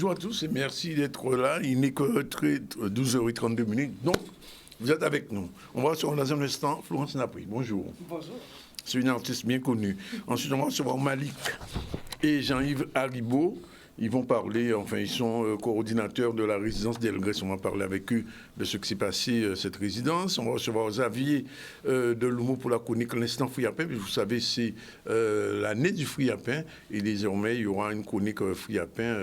bonjour à tous et merci d'être là. Il n'est que 12h32. Donc, vous êtes avec nous. On va recevoir dans un instant Florence Napri. Bonjour. Bonjour. C'est une artiste bien connue. Ensuite, on va recevoir Malik et Jean-Yves Haribo. Ils vont parler, enfin, ils sont coordinateurs de la résidence d'Elgrès. On va parler avec eux de ce qui s'est passé, cette résidence. On va recevoir Xavier de L'Humour pour la chronique L'Instant Fruit à Pain. Vous savez, c'est l'année du fruit à pain. Et désormais, il y aura une chronique fruit à pain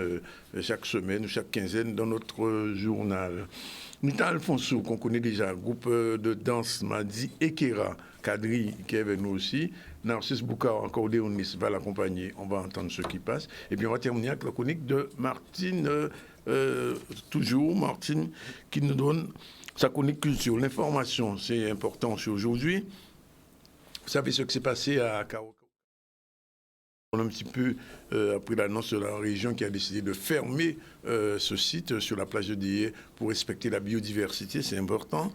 chaque semaine ou chaque quinzaine dans notre journal. Nita Alfonso, qu'on connaît déjà, groupe de danse Madi Ekera, Kadri, qui est avec nous aussi. Narcisse Boukar, accordéoniste, va l'accompagner. On va entendre ce qui passe. Et puis on va terminer avec la chronique de Martine, toujours Martine, qui nous donne sa chronique culture. L'information, c'est important aussi aujourd'hui. Vous savez ce qui s'est passé à Caro. On a un petit peu après l'annonce de la région qui a décidé de fermer ce site sur la plage de Dié pour respecter la biodiversité, c'est important.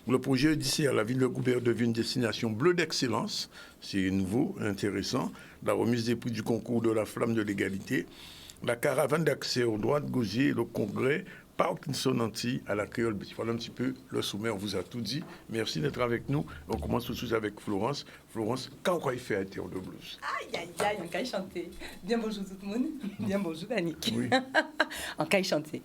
Le projet d'ici à la ville de Goubert devient une destination bleue d'excellence, c'est nouveau, intéressant. La remise des prix du concours de la flamme de l'égalité, la caravane d'accès aux droits de Gauzier et le congrès Parkinson Anti à la Créole. Voilà un petit peu le sommet, on vous a tout dit. Merci d'être avec nous. On commence tout de suite avec Florence. Florence, quand on fait à Terre de Blues? Aïe, aïe, aïe, on caille chanter. Bien bonjour tout le monde. Bien bonjour, Annick. Oui. On caille chanter.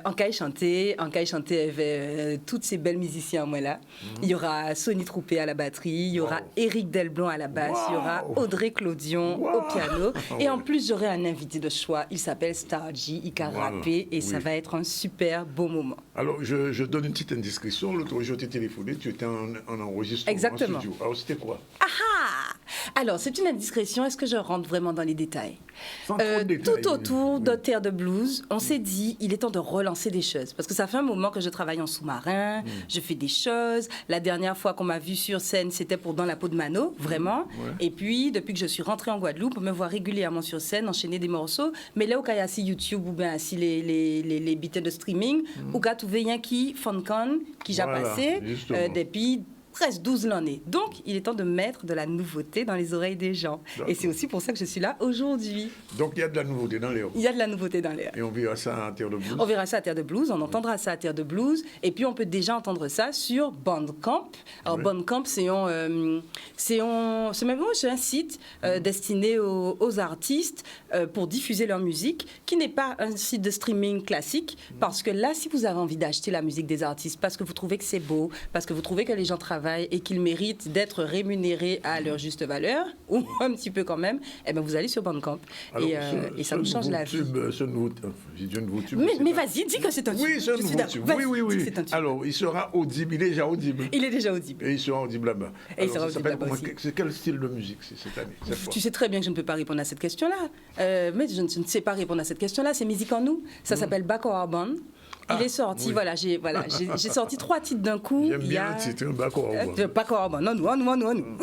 On caille chanter avec toutes ces belles musiciens, moi là. Il y aura Sonny Troupé à la batterie, il y aura Éric Delblon à la basse, il y aura Audrey Clodion au piano. Et en plus, j'aurai un invité de choix. Il s'appelle Stargy, il a rappé et ça va être un super beau moment. Alors, je donne une petite indiscrétion. L'autre jour, je t'ai téléphoné, tu étais en enregistrement. Exactement. En studio. Alors, c'était quoi? Alors, c'est une indiscrétion. Est-ce que je rentre vraiment dans les détails? Sans trop de détails, Tout autour oui. de Terre de Blues, on s'est dit, il est temps de relancer des choses. Parce que ça fait un moment que je travaille en sous-marin, je fais des choses. La dernière fois qu'on m'a vue sur scène, c'était pour Dans la peau de Mano, vraiment. Ouais. Et puis, depuis que je suis rentrée en Guadeloupe, on me voit régulièrement sur scène, enchaîner des morceaux. Mais là, où il y a assis YouTube ou bien assis les bits de streaming, ou qu'il y a tout qui FunCon, qui j'ai Voilà, passé justement. depuis presque 12 l'année. Donc, il est temps de mettre de la nouveauté dans les oreilles des gens. Et c'est aussi pour ça que je suis là aujourd'hui. Donc, il y a de la nouveauté dans l'air. Il y a de la nouveauté dans l'air. Et on verra ça à Terre de Blues. On verra ça à Terre de Blues, on entendra ça à Terre de Blues, et puis on peut déjà entendre ça sur Bandcamp. Alors, Oui. Bandcamp, c'est même un site destiné aux artistes pour diffuser leur musique, qui n'est pas un site de streaming classique, parce que là, si vous avez envie d'acheter la musique des artistes, parce que vous trouvez que c'est beau, parce que vous trouvez que les gens travaillent et qu'ils méritent d'être rémunérés à leur juste valeur, ou un petit peu quand même, eh bien, vous allez sur Bandcamp. Alors, Et ça vous change la vie. Ce nouveau tube, j'ai dit un nouveau tube. Mais vas-y, dis que c'est un tube. Oui, c'est un Je suis nouveau d'accord. tube. Vas-y, Oui. dis que c'est un tube. Alors, il sera audible, il est déjà audible. Il est déjà audible. Et il sera audible là-bas. Et il Alors, sera ça audible s'appelle là-bas comment? aussi. C'est quel style de musique cette année, cette fois? Tu sais très bien que je ne peux pas répondre à cette question-là. Mais je ne sais pas répondre à cette question-là. C'est musique en nous. Ça s'appelle Backward Band. Il est sorti, oui. j'ai sorti 3 titres d'un coup. J'aime bien le titre, Backward Band. Non, nous.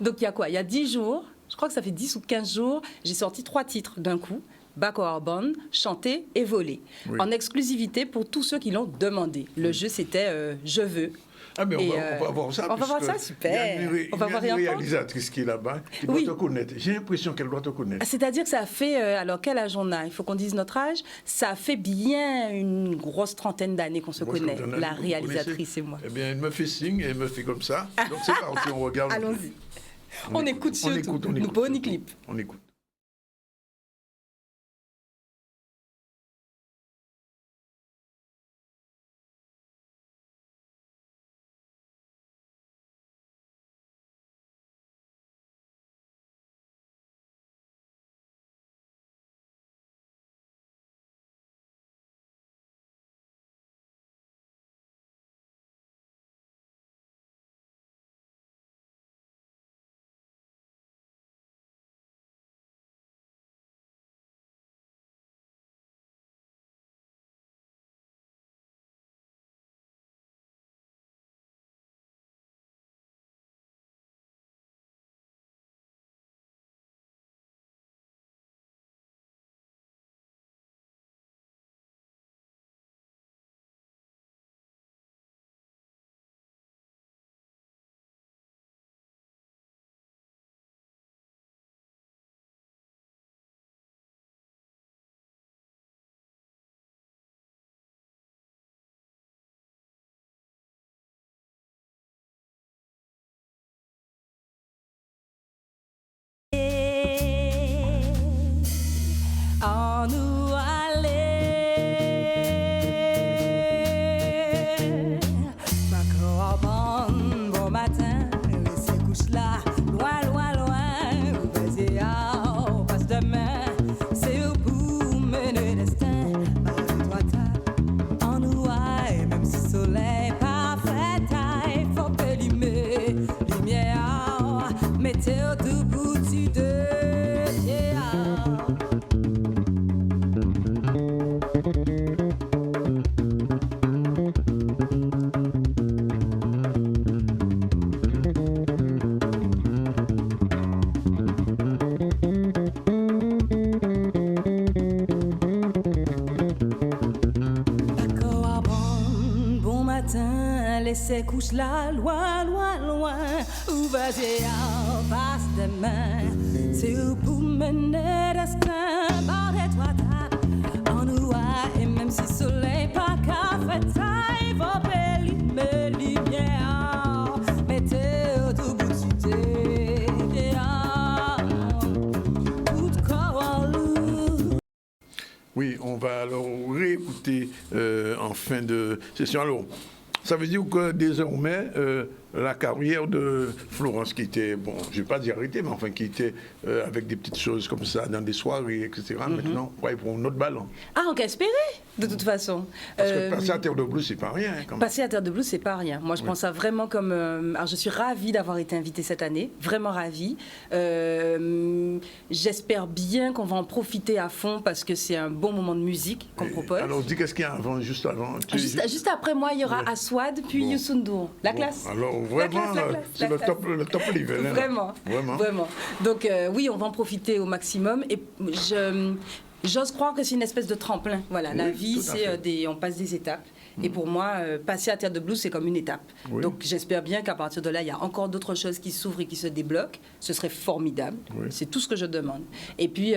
Donc il y a quoi? Il y a 10 jours, je crois que ça fait 10 ou 15 jours, j'ai sorti 3 titres d'un coup. Backward Band, chanter et voler. Oui. En exclusivité pour tous ceux qui l'ont demandé. Le jeu, c'était Je veux. Ah, mais Et, on va voir ça. on va voir ça, super. On va voir Il y a une rien réalisatrice qui est là-bas, qui doit Oui. te connaître. J'ai l'impression qu'elle doit te connaître. C'est-à-dire que ça a fait, alors quel âge on a? Il faut qu'on dise notre âge. Ça a fait bien une grosse trentaine d'années qu'on se connaît, la réalisatrice et moi. Eh bien, elle me fait signe, elle me fait comme ça. Donc c'est parti, on regarde. Allons-y. On écoute surtout. Nous pas ni clip. On écoute. ces couches là, loin, loin, loin, où vas-tu en face de main, c'est pour mener destin, barre-toi ta, en nous, et même si soleil pas qu'à faire taille, va belle, mais lumière, mettez au tout bout du thé, tout corps lourd. Oui, on va alors réécouter en fin de session. Alors, ça veut dire que désormais, la carrière de Florence, qui était, bon, je ne vais pas dire arrêtée, mais enfin qui était avec des petites choses comme ça, dans des soirées, etc., maintenant, ouais, pour un autre ballon. Ah, on peut espérer, de toute façon. Parce que passer à Terre de Blues, c'est pas rien. Quand même. Passer à Terre de Blues, c'est pas rien. Moi, je pense ça vraiment comme... alors, je suis ravie d'avoir été invitée cette année, vraiment ravie. J'espère bien qu'on va en profiter à fond parce que c'est un bon moment de musique qu'on propose. Alors, dis qu'est-ce qu'il y a avant, juste avant Juste après moi, il y aura Aswad, puis Youssou N'Dour. La classe. Alors, vraiment, c'est le top level. Vraiment. Donc, oui, on va en profiter au maximum. Et j'ose croire que c'est une espèce de tremplin. Voilà, la vie, c'est on passe des étapes. Et pour moi, passer à Terre de Blues, c'est comme une étape. Oui. Donc j'espère bien qu'à partir de là, il y a encore d'autres choses qui s'ouvrent et qui se débloquent. Ce serait formidable. Oui. C'est tout ce que je demande. Et puis,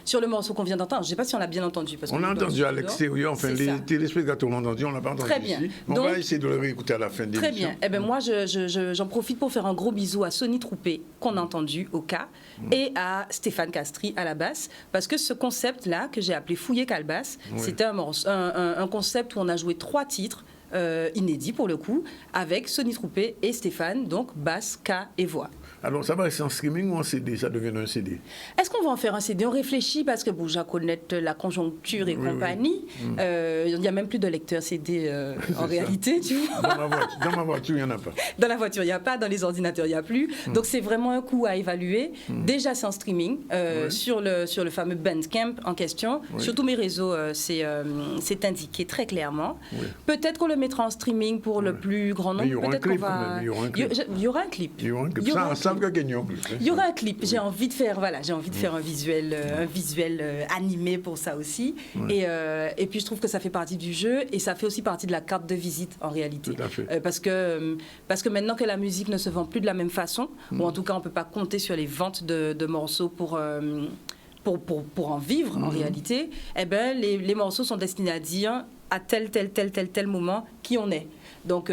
sur le morceau qu'on vient d'entendre, je ne sais pas si on l'a bien entendu. Parce on l'a entendu à l'extérieur, enfin les téléspectateurs l'ont entendu, on ne l'a pas entendu très bien. Ici. Donc, on va essayer de le réécouter à la fin de l'émission. Très bien. Eh bien, moi, j'en profite pour faire un gros bisou à Sonny Troupé, qu'on a entendu au cas, et à Stéphane Castri à la basse, parce que ce concept-là, que j'ai appelé Fouiller Calebasse, c'était un concept où on a joué 3 titres inédits pour le coup, avec Sonny Troupé et Stéphane, donc basse, K et voix. Alors ça va rester en streaming ou en CD? Ça devient un CD? Est-ce qu'on va en faire un CD? On réfléchit parce que bon, j'ai connais la conjoncture et compagnie. Il n'y a même plus de lecteur CD en réalité, tu vois. Dans ma voiture, il n'y en a pas. Dans la voiture, il n'y a pas. Dans les ordinateurs, il n'y a plus. Donc c'est vraiment un coût à évaluer. Déjà, c'est en streaming sur le fameux Bandcamp en question. Sur tous mes réseaux, c'est indiqué très clairement. Peut-être qu'on le mettra en streaming pour le plus grand nombre. Peut-être qu'on va... Il y aura un clip. Il y aura un clip. Il y aura un clip. J'ai envie de faire, un visuel animé pour ça aussi. Et puis je trouve que ça fait partie du jeu et ça fait aussi partie de la carte de visite en réalité. Tout à fait. Parce que maintenant que la musique ne se vend plus de la même façon, ou en tout cas on peut pas compter sur les ventes de morceaux pour en vivre en réalité, eh ben les morceaux sont destinés à dire à tel moment qui on est. Donc,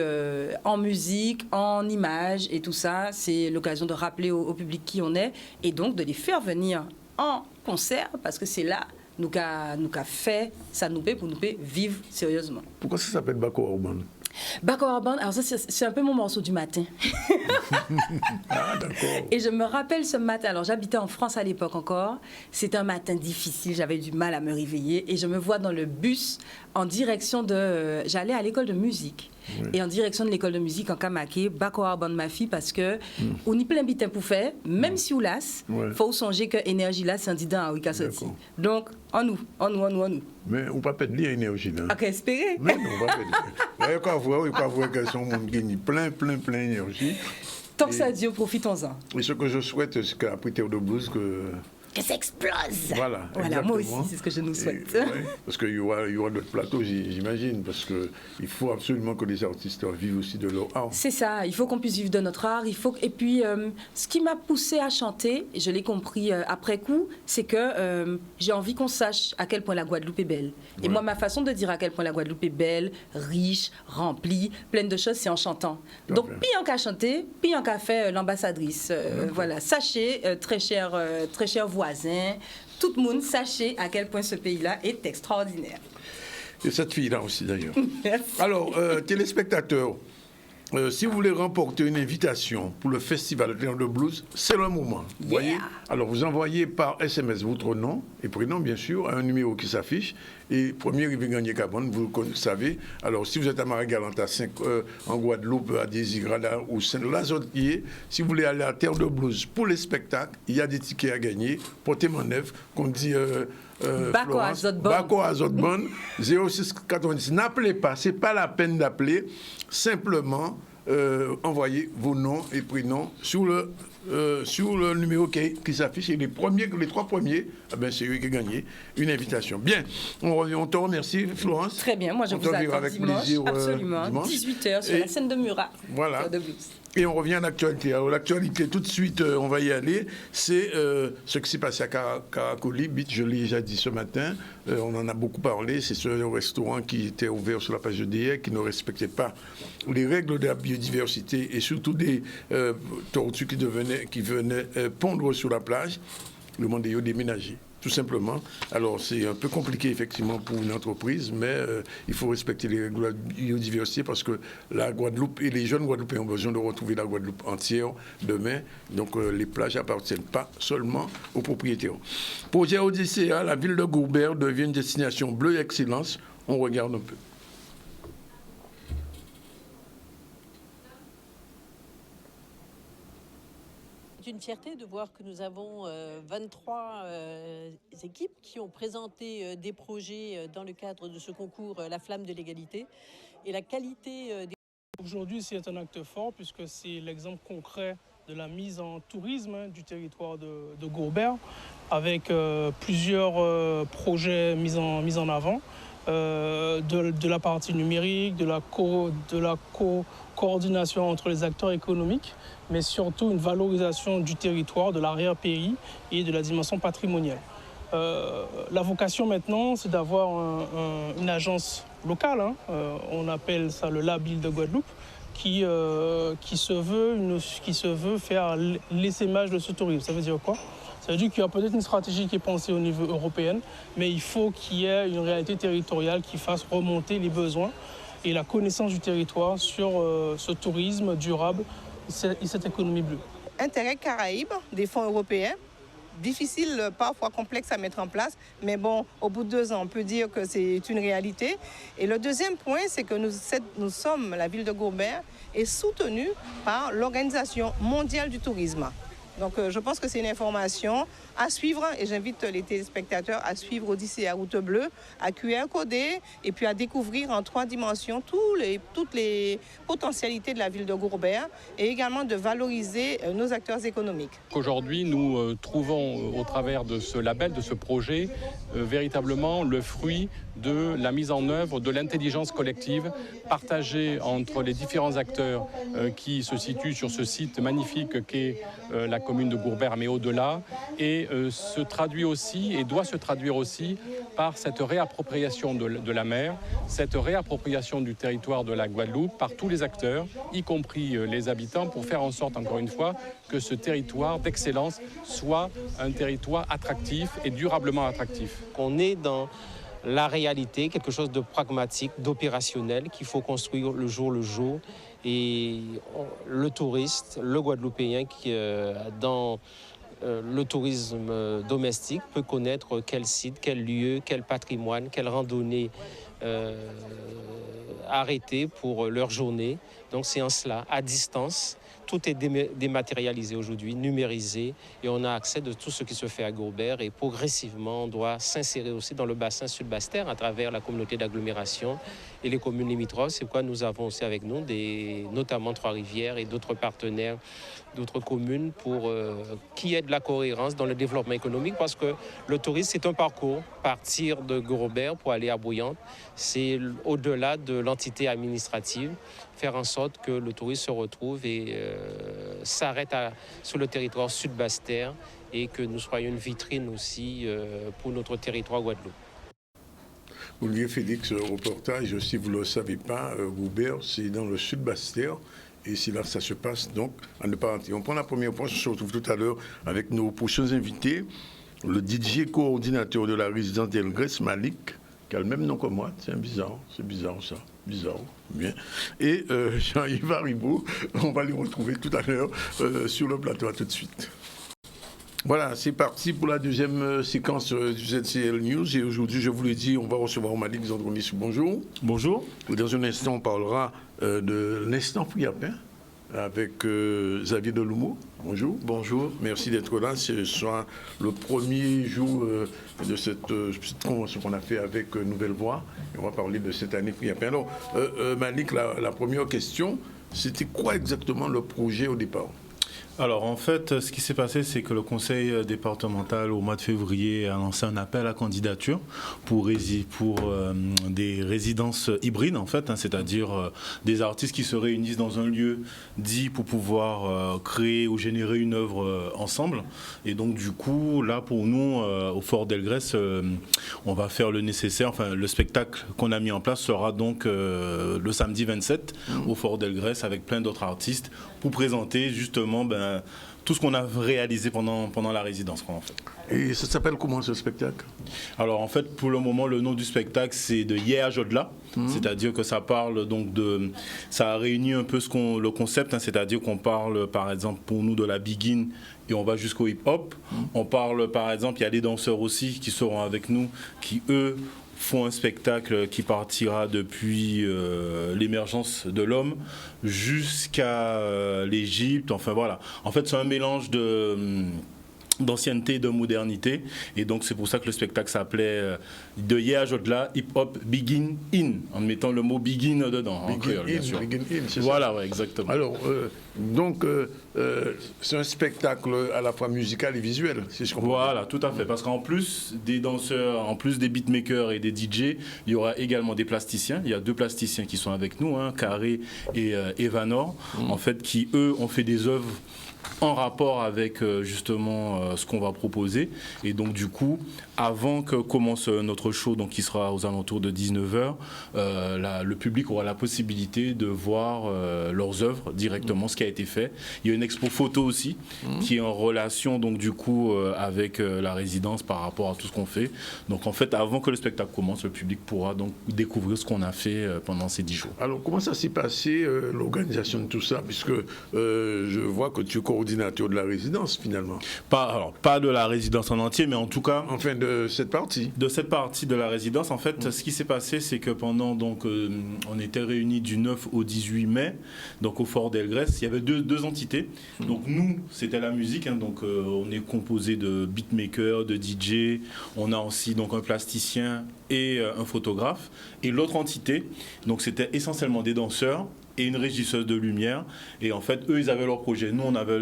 en musique, en images et tout ça, c'est l'occasion de rappeler au public qui on est et donc de les faire venir en concert parce que c'est là nous qu'a fait ça nous paie pour nous paie vivre sérieusement. Pourquoi ça s'appelle Bako Urban? Bako Urban, alors ça c'est un peu mon morceau du matin. Ah, d'accord. Et je me rappelle ce matin, alors j'habitais en France à l'époque encore, c'était un matin difficile, j'avais du mal à me réveiller et je me vois dans le bus en direction j'allais à l'école de musique. Et en direction de l'école de musique en Kamaké, Bako Urban ma fille parce que on y plein bitin pour faire, même si on lasse, faut songer que énergie là c'est un didin à Wika sorti. Donc en nous. Mais on peut pas dire énergie là. À qu'espérer. Mais non, on va pas dire. Il faut voir que son monde gagne plein d'énergie. Tant que ça Dieu, profitons-en. Et ce que je souhaite, c'est qu'après Terre de Blues, que ça explose. Voilà, moi aussi, c'est ce que je nous souhaite. Parce qu'il y aura d'autres plateaux, j'imagine, parce qu'il faut absolument que les artistes vivent aussi de leur art. C'est ça, il faut qu'on puisse vivre de notre art. Et puis, ce qui m'a poussée à chanter, et je l'ai compris après coup, c'est que j'ai envie qu'on sache à quel point la Guadeloupe est belle. Et moi, ma façon de dire à quel point la Guadeloupe est belle, riche, remplie, pleine de choses, c'est en chantant. Donc, pire qu'à chanter, pire qu'à faire l'ambassadrice. Voilà, sachez, très cher voisin, tout le monde, sachez à quel point ce pays-là est extraordinaire. Et cette fille-là aussi, d'ailleurs. Alors, téléspectateurs, si vous voulez remporter une invitation pour le Festival de Blues, c'est le moment. Vous voyez? Alors, vous envoyez par SMS votre nom et prénom, bien sûr, à un numéro qui s'affiche. Et premier arrivé gagné Cabane, vous le savez. Alors, si vous êtes à Marie-Galante, en Guadeloupe, à Désirada ou Saint-Lazodier, si vous voulez aller à Terre de Blues pour les spectacles, il y a des tickets à gagner. Portez-moi neuf, qu'on dit... Bako Azotbon 0690. N'appelez pas, c'est pas la peine d'appeler. Simplement, envoyez vos noms et prénoms sur le sur le numéro qui s'affiche, et les trois premiers, c'est eux qui ont gagné une invitation. Bien, on te remercie, Florence. Très bien, moi je vous attends avec dimanche, plaisir, absolument, dimanche. 18h sur la scène de Murat. Voilà. Et on revient à l'actualité. Alors l'actualité, tout de suite, on va y aller. C'est ce qui s'est passé à Caracoli Beach, je l'ai déjà dit ce matin. On en a beaucoup parlé. C'est ce restaurant qui était ouvert sur la plage de Déhègue, qui ne respectait pas les règles de la biodiversité et surtout des tortues qui venaient pondre sur la plage. Le monde est déménagé. Tout simplement. Alors, c'est un peu compliqué, effectivement, pour une entreprise, mais il faut respecter les règles de la biodiversité parce que la Guadeloupe et les jeunes Guadeloupéens ont besoin de retrouver la Guadeloupe entière demain. Donc, les plages n'appartiennent pas seulement aux propriétaires. Projet Odyssea, la ville de Gourbert devient une destination bleue excellence. On regarde un peu. C'est une fierté de voir que nous avons 23 équipes qui ont présenté des projets dans le cadre de ce concours La Flamme de l'égalité. Et la qualité des... Aujourd'hui, c'est un acte fort puisque c'est l'exemple concret de la mise en tourisme du territoire de Gourbert avec plusieurs projets mis en avant. De la partie numérique, de la coordination entre les acteurs économiques, mais surtout une valorisation du territoire, de l'arrière-pays et de la dimension patrimoniale. La vocation maintenant, c'est d'avoir une agence locale, on appelle ça le Lab Île de Guadeloupe, qui se veut faire l'essaimage de ce tourisme. Ça veut dire quoi ? Ça veut dire qu'il y a peut-être une stratégie qui est pensée au niveau européen, mais il faut qu'il y ait une réalité territoriale qui fasse remonter les besoins et la connaissance du territoire sur ce tourisme durable et cette économie bleue. Interreg Caraïbes, des fonds européens, difficile, parfois complexe à mettre en place, mais bon, au bout de 2 ans, on peut dire que c'est une réalité. Et le deuxième point, c'est que nous sommes, la ville de Gourbert, est soutenue par l'Organisation mondiale du tourisme. Donc je pense que c'est une information à suivre et j'invite les téléspectateurs à suivre Odyssea Route Bleue, à QR coder et puis à découvrir en 3 dimensions toutes les potentialités de la ville de Gourbert et également de valoriser nos acteurs économiques. Aujourd'hui, nous trouvons au travers de ce label, de ce projet, véritablement le fruit de la mise en œuvre de l'intelligence collective partagée entre les différents acteurs qui se situent sur ce site magnifique qu'est la commune de Gourbert, mais au-delà, et se traduit aussi et doit se traduire aussi par cette réappropriation de la mer, cette réappropriation du territoire de la Guadeloupe par tous les acteurs, y compris les habitants, pour faire en sorte, encore une fois, que ce territoire d'excellence soit un territoire attractif et durablement attractif. On est dans la réalité, quelque chose de pragmatique, d'opérationnel, qu'il faut construire le jour. Et le touriste, le Guadeloupéen, qui dans le tourisme domestique, peut connaître quel site, quel lieu, quel patrimoine, quelle randonnée arrêter pour leur journée. Donc c'est en cela, à distance. Tout est dématérialisé aujourd'hui, numérisé, et on a accès de tout ce qui se fait à Gourbert. Et progressivement, on doit s'insérer aussi dans le bassin Sud-Basse-Terre à travers la communauté d'agglomération et les communes limitrophes. C'est pourquoi nous avons aussi avec nous notamment Trois-Rivières et d'autres partenaires, d'autres communes pour qu'il y ait de la cohérence dans le développement économique, parce que le tourisme, c'est un parcours. Partir de Gourbert pour aller à Bouillante, c'est au-delà de l'entité administrative, faire en sorte que le tourisme se retrouve et s'arrête sur le territoire Sud-Basse-Terre et que nous soyons une vitrine aussi pour notre territoire Guadeloupe. Olivier Félix, reportage, si vous ne le savez pas, Gourbert, c'est dans le Sud-Basse-Terre. Et c'est là que ça se passe, donc, à ne pas rater. On prend la première fois, on se retrouve tout à l'heure avec nos prochains invités. Le DJ coordinateur de la résidence d'Elgrès, Malik, qui a le même nom que moi. C'est bizarre ça. Bizarre, bien. Et Jean-Yves Haribo, on va les retrouver tout à l'heure sur le plateau. À tout de suite. Voilà, c'est parti pour la deuxième séquence du ZCL News. Et aujourd'hui, je vous l'ai dit, on va recevoir Malik Zandromis. Bonjour. Bonjour. Et dans un instant, on parlera de l'instant Friapin avec Xavier Deloumo. Bonjour. Bonjour. Merci d'être là. Ce sera le premier jour de cette petite convention qu'on a fait avec Nouvelle Voix. Et on va parler de cette année Friapin. Alors, Malik, la première question, c'était quoi exactement le projet au départ ? Alors en fait, ce qui s'est passé, c'est que le conseil départemental au mois de février a lancé un appel à candidature pour des résidences hybrides en fait, c'est-à-dire des artistes qui se réunissent dans un lieu dit pour pouvoir créer ou générer une œuvre ensemble. Et donc du coup, là pour nous, au Fort d'Elgrès, on va faire le nécessaire. Enfin, le spectacle qu'on a mis en place sera donc le samedi 27 au Fort d'Elgrès avec plein d'autres artistes pour présenter justement tout ce qu'on a réalisé pendant la résidence. En fait. Et ça s'appelle comment ce spectacle? Alors en fait, pour le moment, le nom du spectacle, c'est de Yéage au-delà. C'est-à-dire que ça parle donc ça a réuni un peu le concept, c'est-à-dire qu'on parle par exemple pour nous de la begin et on va jusqu'au hip-hop. On parle par exemple, il y a des danseurs aussi qui seront avec nous, qui eux font un spectacle qui partira depuis l'émergence de l'homme jusqu'à l'Égypte. Enfin voilà. En fait, c'est un mélange d'ancienneté et de modernité. Et donc, c'est pour ça que le spectacle s'appelait De Yéage au-delà, hip-hop begin in, en mettant le mot begin dedans. Begin in, c'est voilà, ça. Ouais, exactement. Alors, c'est un spectacle à la fois musical et visuel, si je comprends. Voilà, tout à fait. Parce qu'en plus des danseurs, en plus des beatmakers et des DJ, il y aura également des plasticiens. Il y a 2 plasticiens qui sont avec nous, Carré et Evanor, en fait, qui, eux, ont fait des œuvres en rapport avec justement ce qu'on va proposer. Et donc du coup, avant que commence notre show, donc qui sera aux alentours de 19h, le public aura la possibilité de voir leurs œuvres directement, ce qui a été fait. Il y a une expo photo aussi, qui est en relation donc du coup avec la résidence par rapport à tout ce qu'on fait. Donc en fait, avant que le spectacle commence, le public pourra donc découvrir ce qu'on a fait pendant ces 10 jours. Alors comment ça s'est passé, l'organisation de tout ça, puisque je vois que tu es coordinateur de la résidence finalement. Pas de la résidence en entier, mais en tout cas... Enfin de cette partie. De cette partie de la résidence, en fait, ce qui s'est passé, c'est que pendant, donc, on était réunis du 9 au 18 mai, donc au Fort d'Elgrès, il y avait deux entités. Donc nous, c'était la musique, donc on est composé de beatmakers, de DJ, on a aussi donc un plasticien et un photographe. Et l'autre entité, donc c'était essentiellement des danseurs et une régisseuse de lumière. Et en fait, eux, ils avaient leur projet. Nous, on avait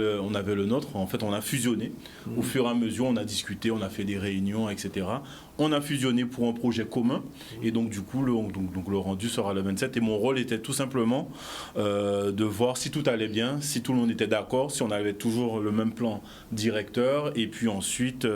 le nôtre. En fait, on a fusionné. Au fur et à mesure, on a discuté, on a fait des réunions, etc. On a fusionné pour un projet commun. Et donc, du coup, le rendu sera le 27. Et mon rôle était tout simplement de voir si tout allait bien, si tout le monde était d'accord, si on avait toujours le même plan directeur. Et puis ensuite,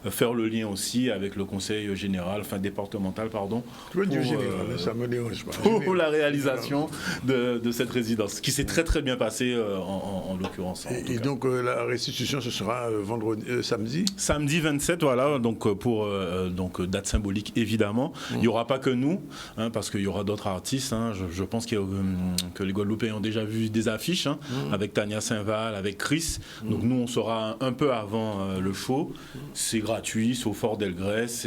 faire le lien aussi avec le conseil général, enfin départemental, pardon. Tu veux dire général, ça me dérange pas. Pour la réalisation de cette résidence, qui s'est très très bien passée en l'occurrence. Et donc la restitution, ce sera samedi. Samedi 27, voilà, donc pour date symbolique évidemment. Il n'y aura pas que nous, parce qu'il y aura d'autres artistes. Je pense que les Guadeloupéens ont déjà vu des affiches avec Tania Saint-Val, avec Chris. Donc nous, on sera un peu avant le show. C'est gratuit, c'est au Fort d'Elgrès,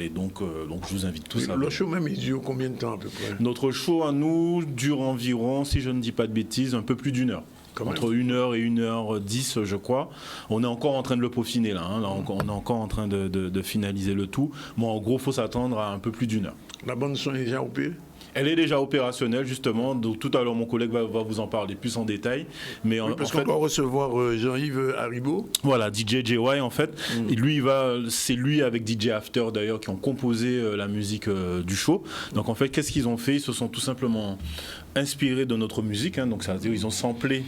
et donc je vous invite tous. Le show même, il dure combien de temps à peu près? Notre show à nous dure environ, si je ne dis pas de bêtises, un peu plus d'1 heure. Entre 1h et 1h10, je crois. On est encore en train de le peaufiner, là. On est encore en train de finaliser le tout. Mais en gros, il faut s'attendre à un peu plus d'1 heure. La bande son est déjà opérée? Elle est déjà opérationnelle, justement. Donc, tout à l'heure, mon collègue va vous en parler plus en détail. Mais parce qu'on va recevoir Jean-Yves Haribo. Voilà, DJ JY, en fait. Et lui, c'est lui avec DJ After, d'ailleurs, qui ont composé la musique du show. Donc, en fait, qu'est-ce qu'ils ont fait? Ils se sont tout simplement inspirés de notre musique. Donc, ça veut dire ils ont samplé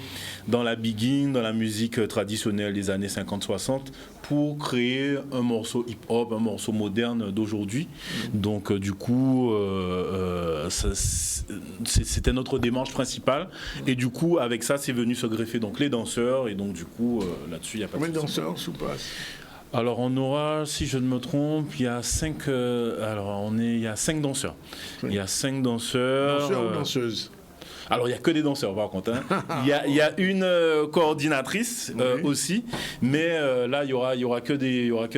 dans la begin, dans la musique traditionnelle des années 50-60, pour créer un morceau hip-hop, un morceau moderne d'aujourd'hui. Donc, du coup... c'était notre démarche principale, et du coup avec ça c'est venu se greffer donc les danseurs, et donc du coup là-dessus il n'y a pas de combien de danseurs sous passe? Alors on aura, si je ne me trompe, il y a 5 il y a 5 danseurs. Il y a 5 danseurs. Danseurs ou danseuses? Alors, il n'y a que des danseurs, par contre. Il y a une coordinatrice aussi, mais là, il y aura que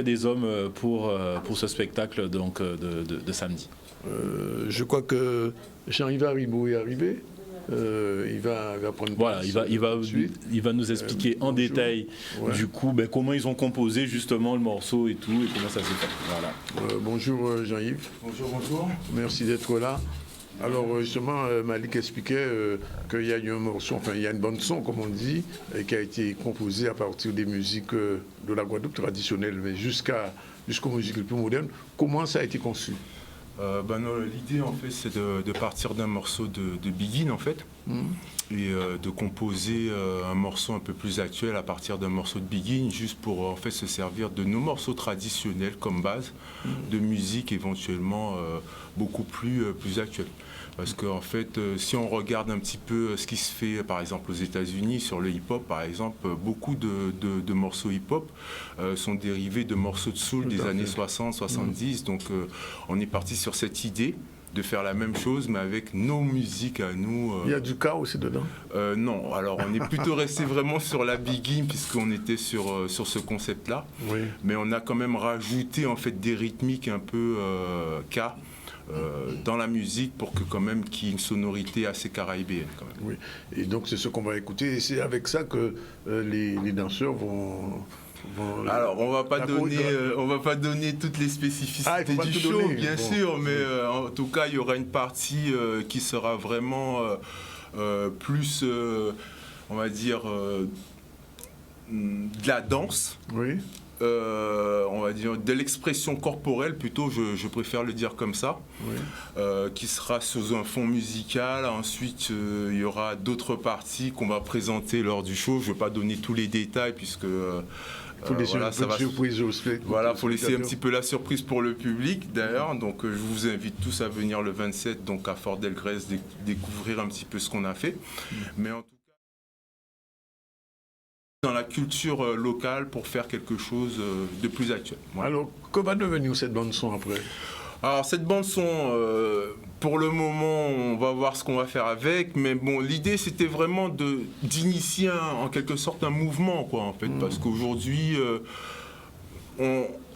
des hommes pour ce spectacle donc, de samedi. Je crois que Jean-Yves Haribo est arrivé. Il va prendre. Voilà, il va nous expliquer en détail du coup comment ils ont composé justement le morceau et tout, et comment ça s'est fait. Voilà. Bonjour Jean-Yves. Bonjour. Merci d'être là. Alors justement, Malik expliquait qu'il y a eu un morceau, enfin il y a une bande son comme on dit, qui a été composée à partir des musiques de la Guadeloupe traditionnelle, mais jusqu'aux musiques les plus modernes. Comment ça a été conçu? L'idée en fait c'est de partir d'un morceau de Begin en fait et de composer un morceau un peu plus actuel à partir d'un morceau de Begin, juste pour en fait se servir de nos morceaux traditionnels comme base de musique éventuellement beaucoup plus actuelle. Parce qu'en fait, si on regarde un petit peu ce qui se fait, par exemple, aux États-Unis, sur le hip-hop, par exemple, beaucoup de morceaux hip-hop sont dérivés de morceaux de soul des années 60, 70. Donc, on est parti sur cette idée de faire la même chose, mais avec nos musiques à nous. Il y a du cas aussi dedans? Non, alors on est plutôt resté vraiment sur la Begin, puisqu'on était sur ce concept-là. Oui. Mais on a quand même rajouté, en fait, des rythmiques un peu cas. Dans la musique pour que quand même qu'il y ait une sonorité assez caraïbéenne quand même. Oui, et donc c'est ce qu'on va écouter et c'est avec ça que les danseurs vont... Alors on va pas donner toutes les spécificités du show bien sûr, mais en tout cas il y aura une partie qui sera vraiment plus on va dire de la danse. Oui. On va dire de l'expression corporelle plutôt, je préfère le dire comme ça, oui. Qui sera sous un fond musical. Ensuite il y aura d'autres parties qu'on va présenter lors du show. Je ne vais pas donner tous les détails puisque voilà, ça va voilà, faut laisser un petit peu la surprise pour le public d'ailleurs. Donc je vous invite tous à venir le 27 donc à Fort Delgrès découvrir un petit peu ce qu'on a fait. Mais en tout dans la culture locale pour faire quelque chose de plus actuel. Voilà. Alors, que va devenir cette bande-son après? Alors, cette bande-son, pour le moment, on va voir ce qu'on va faire avec, mais bon, l'idée, c'était vraiment d'initier en quelque sorte un mouvement, quoi, en fait, parce qu'aujourd'hui,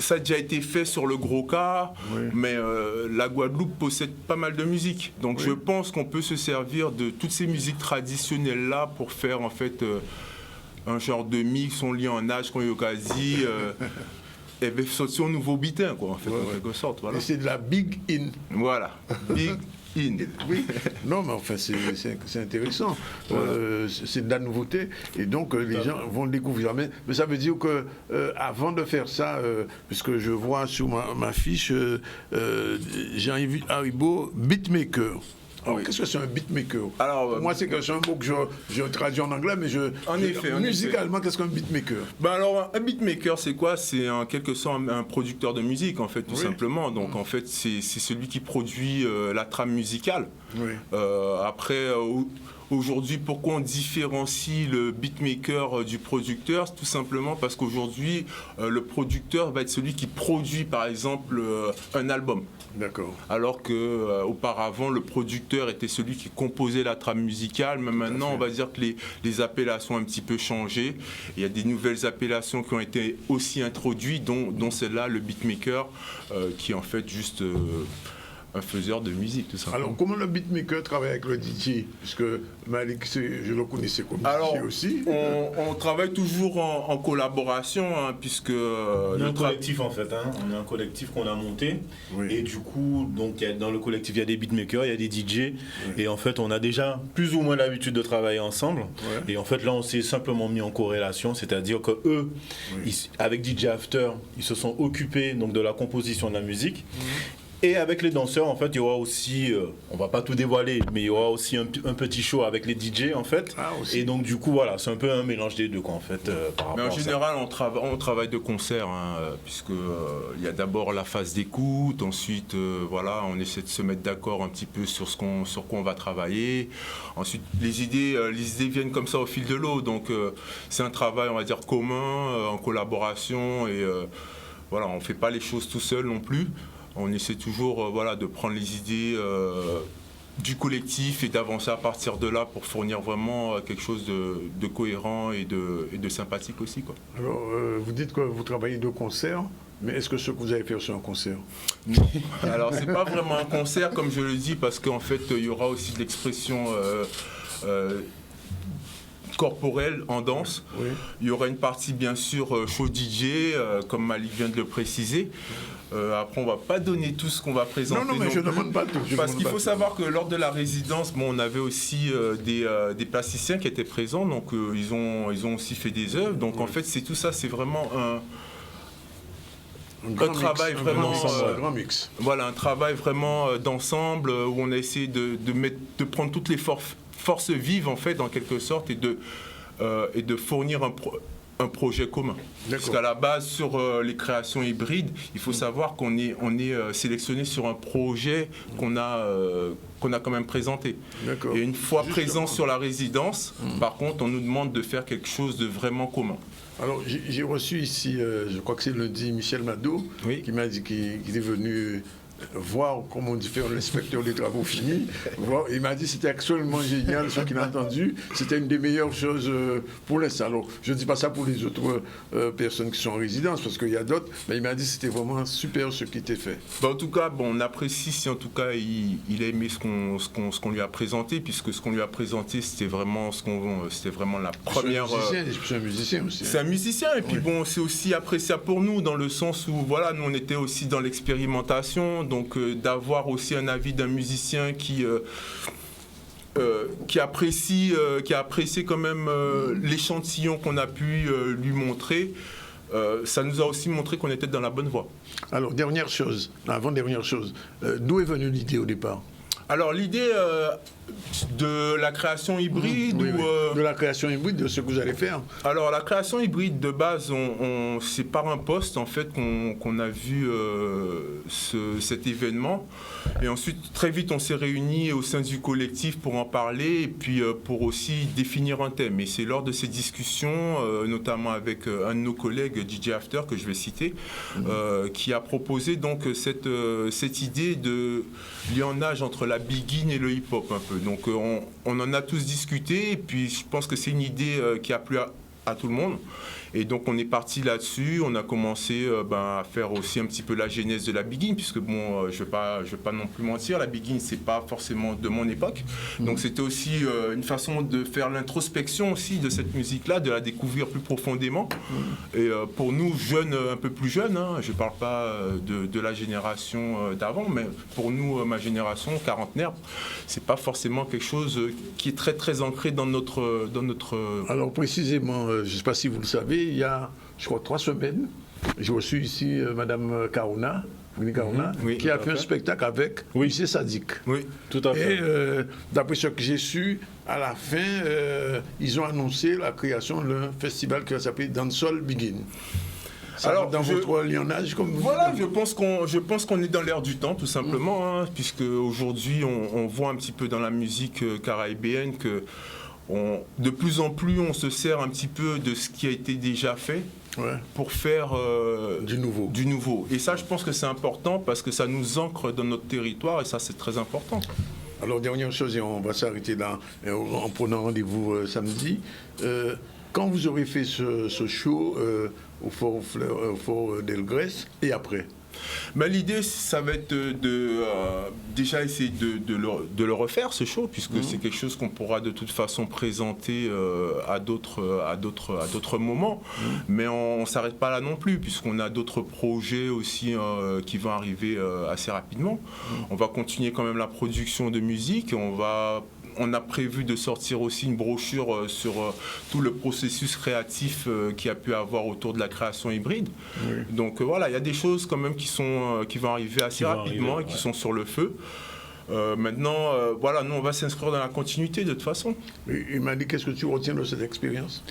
ça a déjà été fait sur le gros cas, oui. Mais la Guadeloupe possède pas mal de musique, donc oui. Je pense qu'on peut se servir de toutes ces musiques traditionnelles-là pour faire, en fait... un genre de mix, on lit en âge, qu'on y quasi, et bien sortir un nouveau bitin, quoi, en fait, en quelque sorte. Voilà. Et c'est de la big in. Voilà, big in. Oui, non, mais enfin, c'est intéressant. Voilà. C'est de la nouveauté, et donc les gens vont le découvrir. Mais ça veut dire que avant de faire ça, puisque je vois sur ma fiche, Jean-Yves Haribo, beatmaker. Alors, oui. Qu'est-ce que c'est un beatmaker? Alors, moi, c'est un mot que je traduis en anglais, mais musicalement, qu'est-ce qu'un beatmaker? Alors, un beatmaker, c'est quoi? C'est en quelque sorte un producteur de musique, en fait, tout simplement. Donc, en fait, c'est celui qui produit la trame musicale. Oui. Après... Aujourd'hui, pourquoi on différencie le beatmaker du producteur? Tout simplement parce qu'aujourd'hui, le producteur va être celui qui produit, par exemple, un album. D'accord. Alors qu'auparavant, le producteur était celui qui composait la trame musicale. Mais maintenant, on va dire que les appellations ont un petit peu changé. Il y a des nouvelles appellations qui ont été aussi introduites, dont celle-là, le beatmaker, qui est en fait juste... un faiseur de musique, tout simplement. Alors, comment le beatmaker travaille avec le DJ? Puisque Malik, je le connaissais comme DJ aussi. On travaille toujours en collaboration, hein, puisque... on est un collectif, en fait. Hein. On est un collectif qu'on a monté. Oui. Et du coup, donc, dans le collectif, il y a des beatmakers, il y a des DJ. Oui. Et en fait, on a déjà plus ou moins l'habitude de travailler ensemble. Oui. Et en fait, là, on s'est simplement mis en corrélation. C'est-à-dire qu'eux, avec DJ After, ils se sont occupés donc, de la composition de la musique. Et avec les danseurs, en fait, il y aura aussi, on va pas tout dévoiler, mais il y aura aussi un petit show avec les DJ, en fait. Ah, aussi. Et donc, du coup, voilà, c'est un peu un mélange des deux, quoi, en fait. Mais en général, on travaille de concert, hein, puisque il y a d'abord la phase d'écoute, ensuite, voilà, on essaie de se mettre d'accord un petit peu sur quoi on va travailler. Ensuite, les idées viennent comme ça au fil de l'eau. Donc, c'est un travail, on va dire, commun, en collaboration, et voilà, on fait pas les choses tout seul non plus. On essaie toujours de prendre les idées du collectif et d'avancer à partir de là pour fournir vraiment quelque chose de cohérent et de sympathique aussi, quoi. Alors, vous dites que vous travaillez de concert, mais est-ce que ce que vous avez fait, c'est un concert? Non. Alors, c'est pas vraiment un concert, comme je le dis, parce qu'en fait, il y aura aussi de l'expression... corporelle en danse. Oui. Il y aura une partie bien sûr show DJ, comme Malik vient de le préciser. Après, on ne va pas donner tout ce qu'on va présenter. Non, mais je ne demande pas tout. Parce qu'il faut savoir que lors de la résidence, on avait aussi des plasticiens qui étaient présents, donc ils ont aussi fait des œuvres. Donc en fait, c'est tout ça, c'est vraiment un travail vraiment grand mix. Voilà, un travail vraiment d'ensemble où on a essayé de prendre toutes les forces vives en fait, en quelque sorte, et de fournir un projet commun. Parce qu'à la base, sur les créations hybrides, il faut savoir qu'on est sélectionné sur un projet qu'on a quand même présenté. Et une fois présent sur la résidence, par contre, on nous demande de faire quelque chose de vraiment commun. Alors, j'ai reçu ici, je crois que c'est lundi, Michel Mado, qui m'a dit qu'il est venu voir, comme on dit, faire l'inspecteur des travaux finis. Il m'a dit que c'était absolument génial ce qu'il a entendu. C'était une des meilleures choses pour l'instant. Alors, je ne dis pas ça pour les autres personnes qui sont en résidence, parce qu'il y a d'autres, mais il m'a dit que c'était vraiment super ce qui était fait. En tout cas, on apprécie si en tout cas il a aimé ce qu'on lui a présenté, puisque ce qu'on lui a présenté, c'était vraiment la première... C'est un musicien aussi. C'est un musicien, et puis c'est aussi appréciable pour nous, dans le sens où, voilà, nous on était aussi dans l'expérimentation, donc d'avoir aussi un avis d'un musicien qui apprécie quand même l'échantillon qu'on a pu lui montrer. Ça nous a aussi montré qu'on était dans la bonne voie. Alors, avant-dernière chose, d'où est venue l'idée au départ? Alors, l'idée de la création hybride de la création hybride, de ce que vous allez faire. Alors, la création hybride, de base, c'est par un poste, en fait, qu'on a vu cet événement. Et ensuite, très vite, on s'est réunis au sein du collectif pour en parler et puis pour aussi définir un thème. Et c'est lors de ces discussions, notamment avec un de nos collègues, DJ After, que je vais citer, qui a proposé donc cette idée de lionnage entre la biguine et le hip-hop un peu. Donc on en a tous discuté et puis je pense que c'est une idée qui a plu à tout le monde. Et donc on est parti là-dessus, on a commencé à faire aussi un petit peu la genèse de la biguine, puisque je vais pas non plus mentir, la biguine c'est pas forcément de mon époque. Donc c'était aussi une façon de faire l'introspection aussi de cette musique-là, de la découvrir plus profondément. Et pour nous, jeunes, un peu plus jeunes, je parle pas de la génération d'avant, mais pour nous, ma génération, quarantenaire, c'est pas forcément quelque chose qui est très très ancré dans notre... Alors précisément, je sais pas si vous le savez, il y a, je crois, 3 semaines, j'ai reçu ici Madame Karouna, qui a fait un spectacle avec Lycée Sadiq. Oui, tout à fait. Et d'après ce que j'ai su, à la fin, ils ont annoncé la création d'un festival qui va s'appeler Dancehall Begin. Alors, dans votre lionnage, comme vous dites, je pense qu'on est dans l'air du temps, tout simplement, puisque aujourd'hui, on voit un petit peu dans la musique caribéenne que de plus en plus, on se sert un petit peu de ce qui a été déjà fait pour faire du nouveau. Et ça, je pense que c'est important parce que ça nous ancre dans notre territoire et ça, c'est très important. Alors, dernière chose, et on va s'arrêter là en prenant rendez-vous samedi. Quand vous aurez fait ce show au Fort d'Elgrès et après? L'idée, ça va être déjà essayer de le refaire, ce show, puisque c'est quelque chose qu'on pourra de toute façon présenter à d'autres moments. Mais on ne s'arrête pas là non plus, puisqu'on a d'autres projets aussi qui vont arriver assez rapidement. On va continuer quand même la production de musique. On a prévu de sortir aussi une brochure sur tout le processus créatif qu'il y a pu avoir autour de la création hybride. Donc voilà, il y a des choses quand même qui vont arriver assez rapidement et qui sont sur le feu. Maintenant, voilà, nous on va s'inscrire dans la continuité de toute façon. Il m'a dit, qu'est-ce que tu retiens de cette expérience?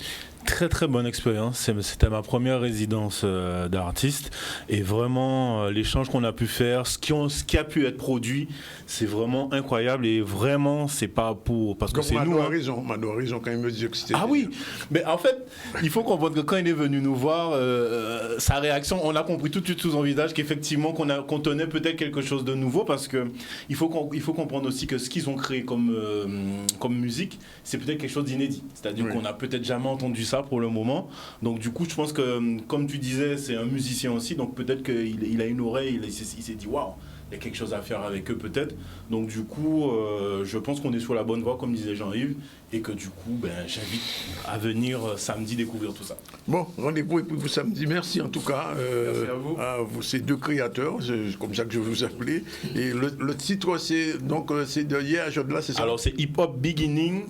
Très très bonne expérience, c'était ma première résidence d'artiste et vraiment l'échange qu'on a pu faire, ce qui a pu être produit, c'est vraiment incroyable et vraiment c'est pas pour... Parce que donc c'est nous... Mado a raison quand il me dit que c'était... Ah oui, mais en fait, il faut comprendre que quand il est venu nous voir, sa réaction, on a compris tout de suite sous son visage qu'effectivement qu'on tenait peut-être quelque chose de nouveau parce que il faut comprendre aussi que ce qu'ils ont créé comme musique, c'est peut-être quelque chose d'inédit, c'est-à-dire qu'on n'a peut-être jamais entendu ça pour le moment. Donc du coup, je pense que, comme tu disais, c'est un musicien aussi, donc peut-être qu'il a une oreille, il s'est dit waouh, il y a quelque chose à faire avec eux peut-être. Donc du coup, je pense qu'on est sur la bonne voie, comme disait Jean-Yves, et que du coup, j'invite à venir samedi découvrir tout ça. Bon, rendez-vous pour samedi. Merci en tout cas merci à vous. Ces deux créateurs, c'est comme ça que je vais vous appeler. Et le titre, c'est de Hier Jodla, c'est ça? Alors c'est Hip Hop Beginning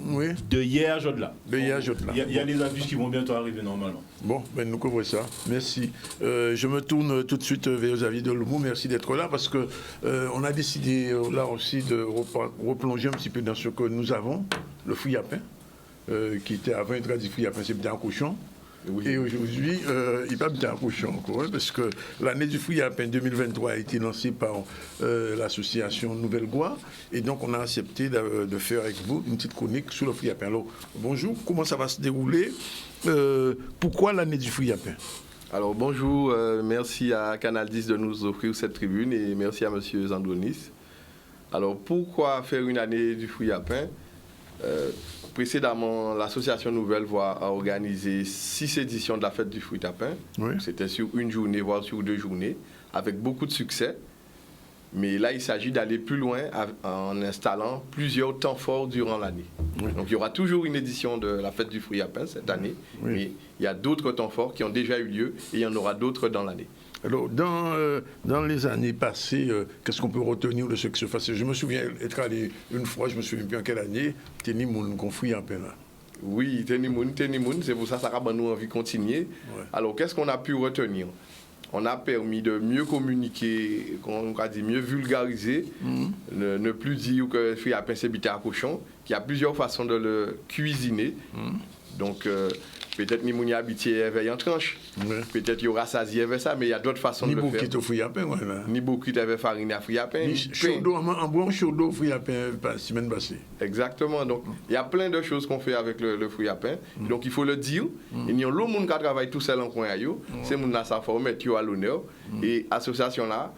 de Hier Jodla. De Hier Jodla. Il y a les affiches qui vont bientôt arriver normalement. Bon, nous couvrons ça. Merci. Je me tourne tout de suite vers Xavier Deloumou. Merci d'être là parce que on a décidé là aussi de replonger un petit peu dans ce que nous avons, le fouillapin, qui était avant une tradition fouillapin, c'était un cochon. Oui. Et aujourd'hui, il va bien un cochon encore, parce que l'année du fouillapin 2023 a été lancée par l'association Nouvelle Goie, et donc on a accepté de faire avec vous une petite chronique sur le fouillapin. Alors, bonjour, comment ça va se dérouler? Pourquoi l'année du fouillapin? Alors bonjour, merci à Canal 10 de nous offrir cette tribune et merci à M. Zandronis. Alors pourquoi faire une année du fouillapin? Précédemment, l'association Nouvelle Voie a organisé 6 éditions de la fête du fruit-à-pain. Oui. C'était sur une journée, voire sur 2 journées, avec beaucoup de succès. Mais là, il s'agit d'aller plus loin en installant plusieurs temps forts durant l'année. Oui. Donc il y aura toujours une édition de la fête du fruit-à-pain cette année, mais il y a d'autres temps forts qui ont déjà eu lieu et il y en aura d'autres dans l'année. Alors, dans les années passées, qu'est-ce qu'on peut retenir de ce qui se passait? Je me souviens être allé une fois, je me souviens plus en quelle année, Tenimoun, qu'on fouille un peu là. Oui, Tenimoun, c'est pour ça que ça a nous envie de continuer. Ouais. Alors, qu'est-ce qu'on a pu retenir? On a permis de mieux communiquer, on a dit mieux vulgariser, ne plus dire que le fruit à pain c'est bité à cochon, qu'il y a plusieurs façons de le cuisiner. Donc, peut-être ni mouni habitié éveille en tranche. Peut-être il y aura ça avec ça, mais il y a d'autres façons de le faire. Ni beaucoup de fruits à pain, voilà. Ni beaucoup de farine à fruits à pain. En bon chaud d'eau, fruits à pain, la semaine passée. Exactement. Donc, il y a plein de choses qu'on fait avec le fruit à pain. Donc, il faut le dire. Il y a l'autre monde qui travaille tout seul en coin à eux. C'est monde là, ça faut mettre à l'honneur. Et l'association là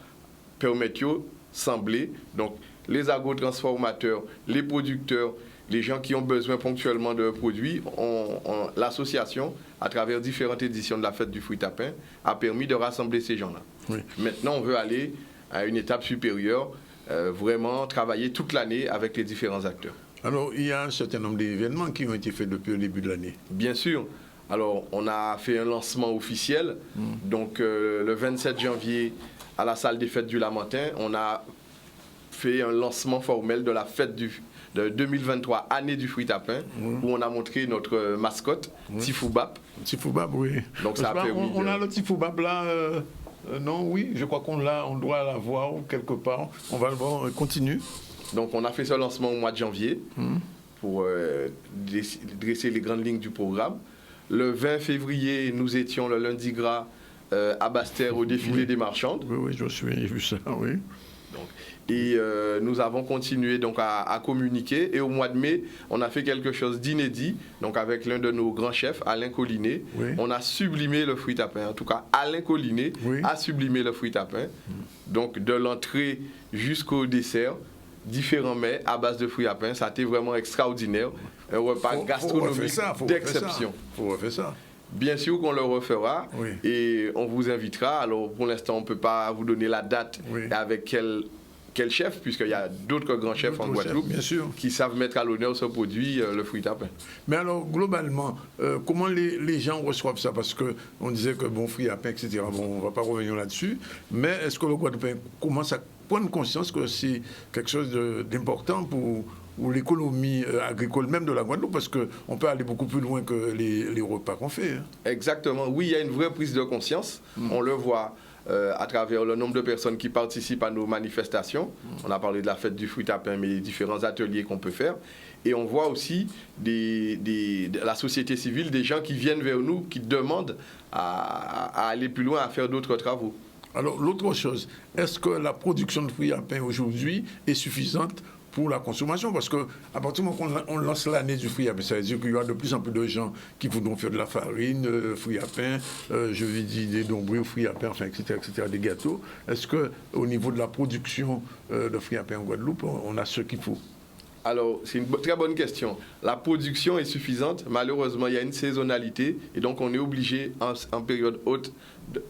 permet de sembler. Donc, les agrotransformateurs, les producteurs, les gens qui ont besoin ponctuellement de produits, l'association, à travers différentes éditions de la fête du fruit-à-pain, a permis de rassembler ces gens-là. Oui. Maintenant, on veut aller à une étape supérieure, vraiment travailler toute l'année avec les différents acteurs. Alors, il y a un certain nombre d'événements qui ont été faits depuis le début de l'année. Bien sûr. Alors, on a fait un lancement officiel. Donc, le 27 janvier, à la salle des fêtes du Lamentin, on a fait un lancement formel de la fête de 2023, année du fruit-à-pain, où on a montré notre mascotte, Tifoubap. Tifoubap, oui. Donc ça a permis on a le Tifoubap là, non, oui, je crois on doit l'avoir quelque part. On va le voir, continue. Donc on a fait ce lancement au mois de janvier pour dresser les grandes lignes du programme. Le 20 février, nous étions le lundi gras à Basse-Terre au défilé des marchandes. Oui, je me souviens, j'ai vu ça, oui. Donc, et nous avons continué donc à communiquer. Et au mois de mai, on a fait quelque chose d'inédit. Donc avec l'un de nos grands chefs, Alain Collinet, on a sublimé le fruit-à-pain. En tout cas, Alain Collinet a sublimé le fruit-à-pain. Donc de l'entrée jusqu'au dessert, différents mets à base de fruits à pain. Ça a été vraiment extraordinaire. Un repas gastronomique d'exception. Il faut refaire ça. Bien sûr qu'on le refera et on vous invitera. Alors pour l'instant, on ne peut pas vous donner la date avec quel chef, puisqu'il y a d'autres grands chefs en Guadeloupe qui savent mettre à l'honneur ce produit, le fruit à pain. Mais alors, globalement, comment les gens reçoivent ça? Parce qu'on disait que bon, fruit à pain, etc., bon, on ne va pas revenir là-dessus. Mais est-ce que le Guadeloupéen commence à prendre conscience que c'est quelque chose d'important pour l'économie agricole même de la Guadeloupe, parce qu'on peut aller beaucoup plus loin que les repas qu'on fait. Exactement. Oui, il y a une vraie prise de conscience. On le voit à travers le nombre de personnes qui participent à nos manifestations. On a parlé de la fête du fruit à pain, mais les différents ateliers qu'on peut faire. Et on voit aussi de la société civile, des gens qui viennent vers nous, qui demandent à aller plus loin, à faire d'autres travaux. Alors, l'autre chose, est-ce que la production de fruits à pain aujourd'hui est suffisante pour la consommation? Parce qu'à partir du moment qu'on lance l'année du fruit à pain, ça veut dire qu'il y aura de plus en plus de gens qui voudront faire de la farine, fruits à pain, je vais dire des dombrés, fruits à pain, enfin, etc., des gâteaux. Est-ce qu'au niveau de la production de fruits à pain en Guadeloupe, on a ce qu'il faut? Alors, c'est une très bonne question. La production est suffisante. Malheureusement, il y a une saisonnalité et donc on est obligé, en période haute,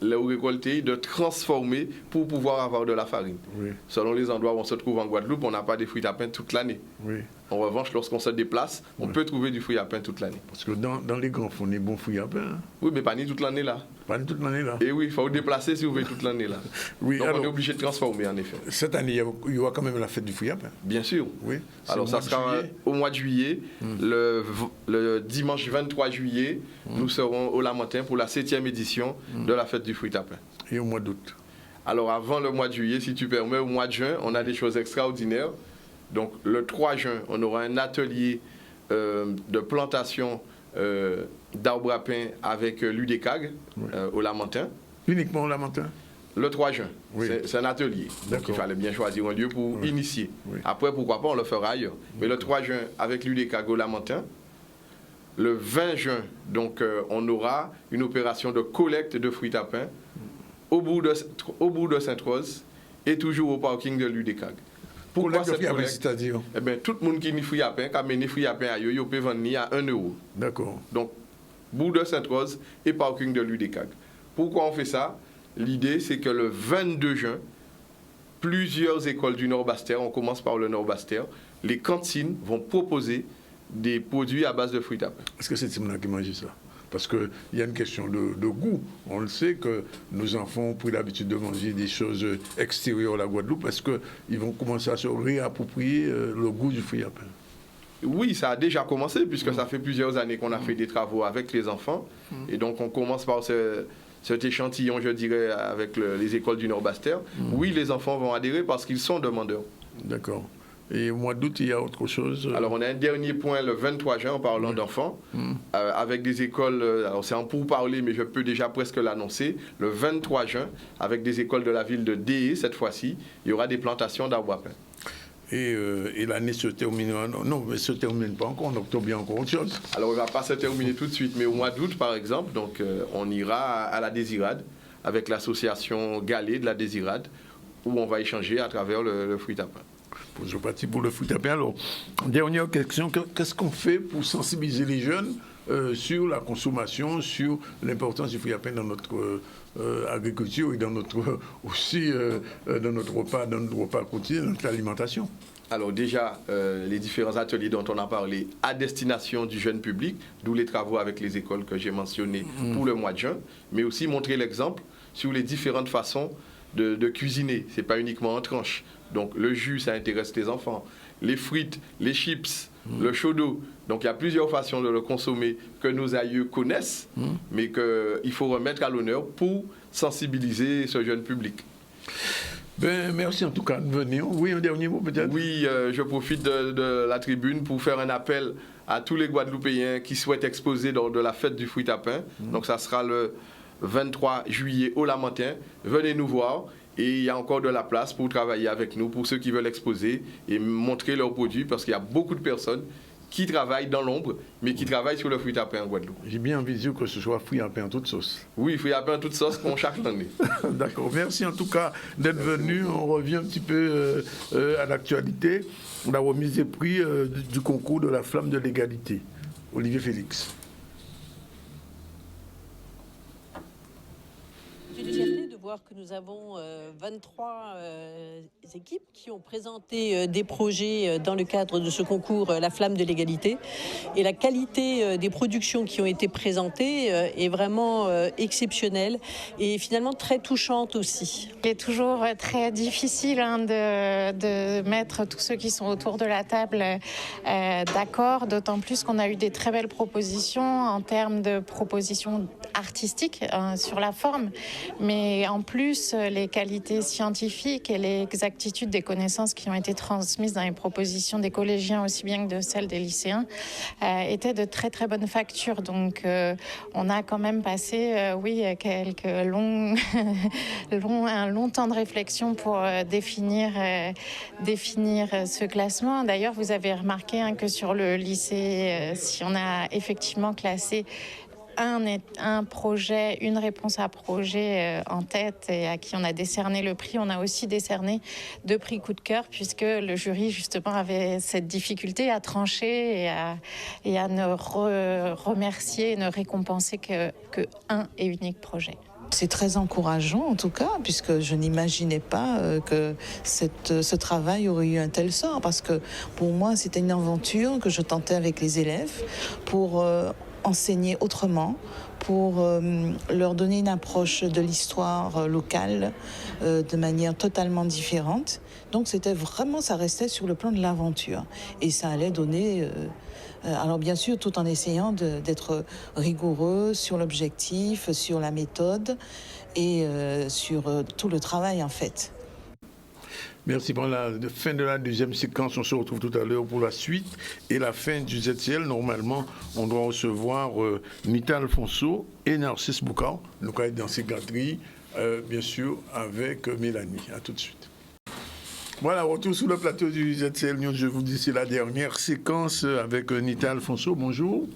les récolter, de transformer pour pouvoir avoir de la farine. Oui. Selon les endroits où on se trouve en Guadeloupe, on n'a pas des fruits à pain toute l'année. Oui. En revanche, lorsqu'on se déplace, on peut trouver du fruit à pain toute l'année. Parce que dans les grands fonds, on est bon fruits à pain. Hein? Oui, mais pas ni toute l'année là. Pas ni toute l'année là. Et oui, il faut vous déplacer si vous voulez toute l'année là. Oui, donc alors, on est obligé de transformer en effet. Cette année, il y aura quand même la fête du fruit à pain. Bien sûr. Oui. Alors ça sera au mois de juillet, le dimanche 23 juillet, nous serons au Lamentin pour la 7e édition de la fête du fruit à pain. Et au mois d'août? Alors avant le mois de juillet, si tu permets, au mois de juin, on a des choses extraordinaires. Donc le 3 juin, on aura un atelier de plantation d'arbres à pain avec l'UDECAG au Lamentin. Uniquement au Lamentin? Le 3 juin, oui. C'est un atelier. Donc il fallait bien choisir un lieu pour initier. Oui. Après, pourquoi pas, on le fera ailleurs. Mais le 3 juin, avec l'UDECAG au Lamentin. Le 20 juin, donc, on aura une opération de collecte de fruits à pain au bout de Sainte-Rose et toujours au parking de l'UDECAG. Pourquoi cette collecte? C'est-à-dire? Eh bien, tout le monde qui a des fruits à pain, qui a mené fruits à pain à eux, il peut vendre à 1 euro. D'accord. Donc, bout de Sainte-Rose et parking de l'UDECAG. Pourquoi on fait ça? L'idée, c'est que le 22 juin, plusieurs écoles du Nord-Bastère, on commence par le Nord-Bastère, les cantines vont proposer des produits à base de fruits à pain. Est-ce que c'est Timna qui mange ça? Parce qu'il y a une question de goût. On le sait que nos enfants ont pris l'habitude de manger des choses extérieures à la Guadeloupe. Est-ce qu'ils vont commencer à se réapproprier le goût du fruit à pain? Oui, ça a déjà commencé, puisque ça fait plusieurs années qu'on a fait des travaux avec les enfants. Et donc, on commence par cet échantillon, je dirais, avec les écoles du Nord-Bastère. Oui, les enfants vont adhérer parce qu'ils sont demandeurs. D'accord. Et au mois d'août, il y a autre chose? Alors, on a un dernier point le 23 juin en parlant d'enfants, avec des écoles, alors c'est en pourparler, mais je peux déjà presque l'annoncer. Le 23 juin, avec des écoles de la ville de Déé, cette fois-ci, il y aura des plantations d'arbres à pain. Et l'année se terminera, non, mais se termine pas encore, en octobre, il y a encore autre chose. Alors, on ne va pas se terminer tout de suite, mais au mois d'août, par exemple, donc, on ira à la Désirade, avec l'association Galet de la Désirade, où on va échanger à travers le fruit à pain. Je partis pour le fruit à pain. Alors, dernière question, qu'est-ce qu'on fait pour sensibiliser les jeunes sur la consommation, sur l'importance du fruit à pain dans notre agriculture et dans notre, aussi dans notre repas quotidien, dans notre alimentation? Alors déjà, les différents ateliers dont on a parlé à destination du jeune public, d'où les travaux avec les écoles que j'ai mentionnés pour le mois de juin, mais aussi montrer l'exemple sur les différentes façons de cuisiner. Ce n'est pas uniquement en tranche. Donc le jus, ça intéresse les enfants. Les frites, les chips, le chaud d'eau. Donc il y a plusieurs façons de le consommer que nos aïeux connaissent, mais qu'il faut remettre à l'honneur pour sensibiliser ce jeune public. Ben, merci en tout cas de venir. Oui, un dernier mot peut-être? Oui, je profite de la tribune pour faire un appel à tous les Guadeloupéens qui souhaitent exposer lors de la fête du fruit à pain. Donc ça sera le 23 juillet au Lamentin. Venez nous voir. Et il y a encore de la place pour travailler avec nous, pour ceux qui veulent exposer et montrer leurs produits, parce qu'il y a beaucoup de personnes qui travaillent dans l'ombre, mais qui travaillent sur le fruit à pain en Guadeloupe. J'ai bien envie que ce soit fruit à pain en toute sauce. Oui, fruit à pain en toute sauce pour chaque année. D'accord. Merci en tout cas d'être venu. On revient un petit peu à l'actualité. La remise des prix du concours de la flamme de l'égalité. Olivier Félix. J'ai une fierté de voir que nous avons 23 équipes qui ont présenté des projets dans le cadre de ce concours La Flamme de l'égalité. Et la qualité des productions qui ont été présentées est vraiment exceptionnelle et finalement très touchante aussi. Il est toujours très difficile de mettre tous ceux qui sont autour de la table d'accord, d'autant plus qu'on a eu des très belles propositions en termes de propositions artistiques sur la forme, mais en plus les qualités scientifiques et l'exactitude des connaissances qui ont été transmises dans les propositions des collégiens aussi bien que de celles des lycéens étaient de très très bonne facture. Donc on a quand même passé quelques un long temps de réflexion pour définir ce classement. D'ailleurs, vous avez remarqué que sur le lycée, si on a effectivement classé un projet, une réponse à projet en tête et à qui on a décerné le prix, on a aussi décerné 2 prix coup de cœur puisque le jury justement avait cette difficulté à trancher et à ne remercier et ne récompenser que un et unique projet. C'est très encourageant en tout cas, puisque je n'imaginais pas que ce travail aurait eu un tel sort, parce que pour moi c'était une aventure que je tentais avec les élèves pour enseigner autrement, pour leur donner une approche de l'histoire locale de manière totalement différente. Donc c'était vraiment, ça restait sur le plan de l'aventure et ça allait donner... alors bien sûr, tout en essayant d'être rigoureux sur l'objectif, sur la méthode et sur tout le travail en fait. Merci pour la fin de la deuxième séquence. On se retrouve tout à l'heure pour la suite. Et la fin du ZCL, normalement, on doit recevoir Nita Alfonso et Narcisse Boukar. Nous allons être dans ces gâteries, bien sûr, avec Mélanie. À tout de suite. Voilà, retour sur le plateau du ZCL News. Je vous dis, c'est la dernière séquence avec Nita Alfonso. Bonjour.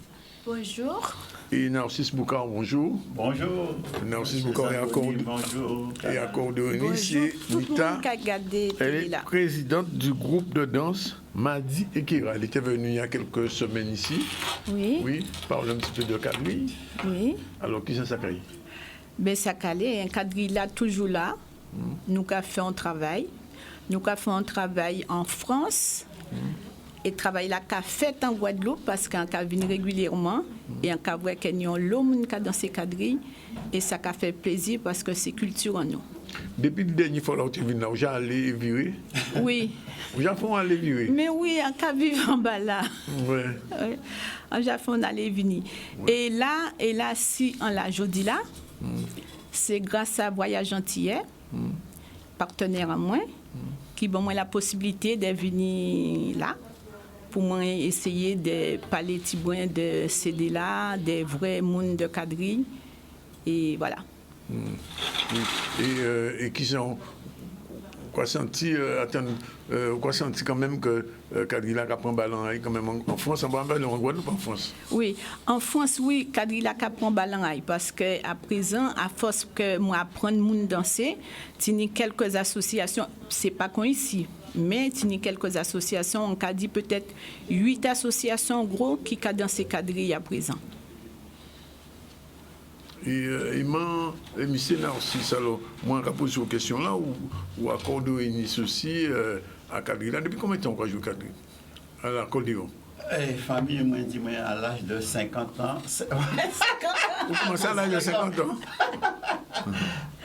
Bonjour. Et Narcisse Boukar, bonjour. Bonjour. Narcisse Boukar est accordéoniste. Et Nita, elle est présidente du groupe de danse Madi Ekira. Elle était venue il y a quelques semaines ici. Oui. Oui, parle un petit peu de Kadri. Oui. Alors, qui c'est Sakari? Ben, Sakari, un Kadri là, toujours là. Nous avons fait un travail. Nous avons fait un travail en France. Et travail là qu'a fait en Guadeloupe parce qu'on a venu régulièrement et on a vu qu'il y a l'homme dans ces quadrilles et ça a fait plaisir parce que c'est culture en nous. Depuis le dernier fois que tu es venu là, vous avez allé virer? Oui. Vous avez fait aller virer? Mais oui, on a vécu en bas là. Oui. On a fait aller venir. Ouais. Et là, si on l'a jeudi là, c'est grâce à Voyage Antillais, partenaire à moi, qui m'a la possibilité de venir là. Pour moi, essayer de parler de CD là, des vrais mondes de quadrille. Et voilà. Et qui sont. Quoi senti quand même que Kadrila prend ballon quand même en France, on va ballon en Guadeloupe, en France? Oui, en France, oui, Kadrila prend ballon parce qu'à présent, à force que moi apprendre monde danser, il y a quelques associations, c'est pas qu'on ici. Mais il y a quelques associations, on a dit peut-être 8 associations gros qui ont dansé quadrille à présent. Et monsieur Narcisse, alors, moi, je pose une question là, ou accordéoniste aussi à quadrille. Depuis combien de temps on joue quadrille à l'accordéon? Famille, moi, dit à l'âge de 50 ans. 50 ans? Vous commencez à l'âge de 50 ans?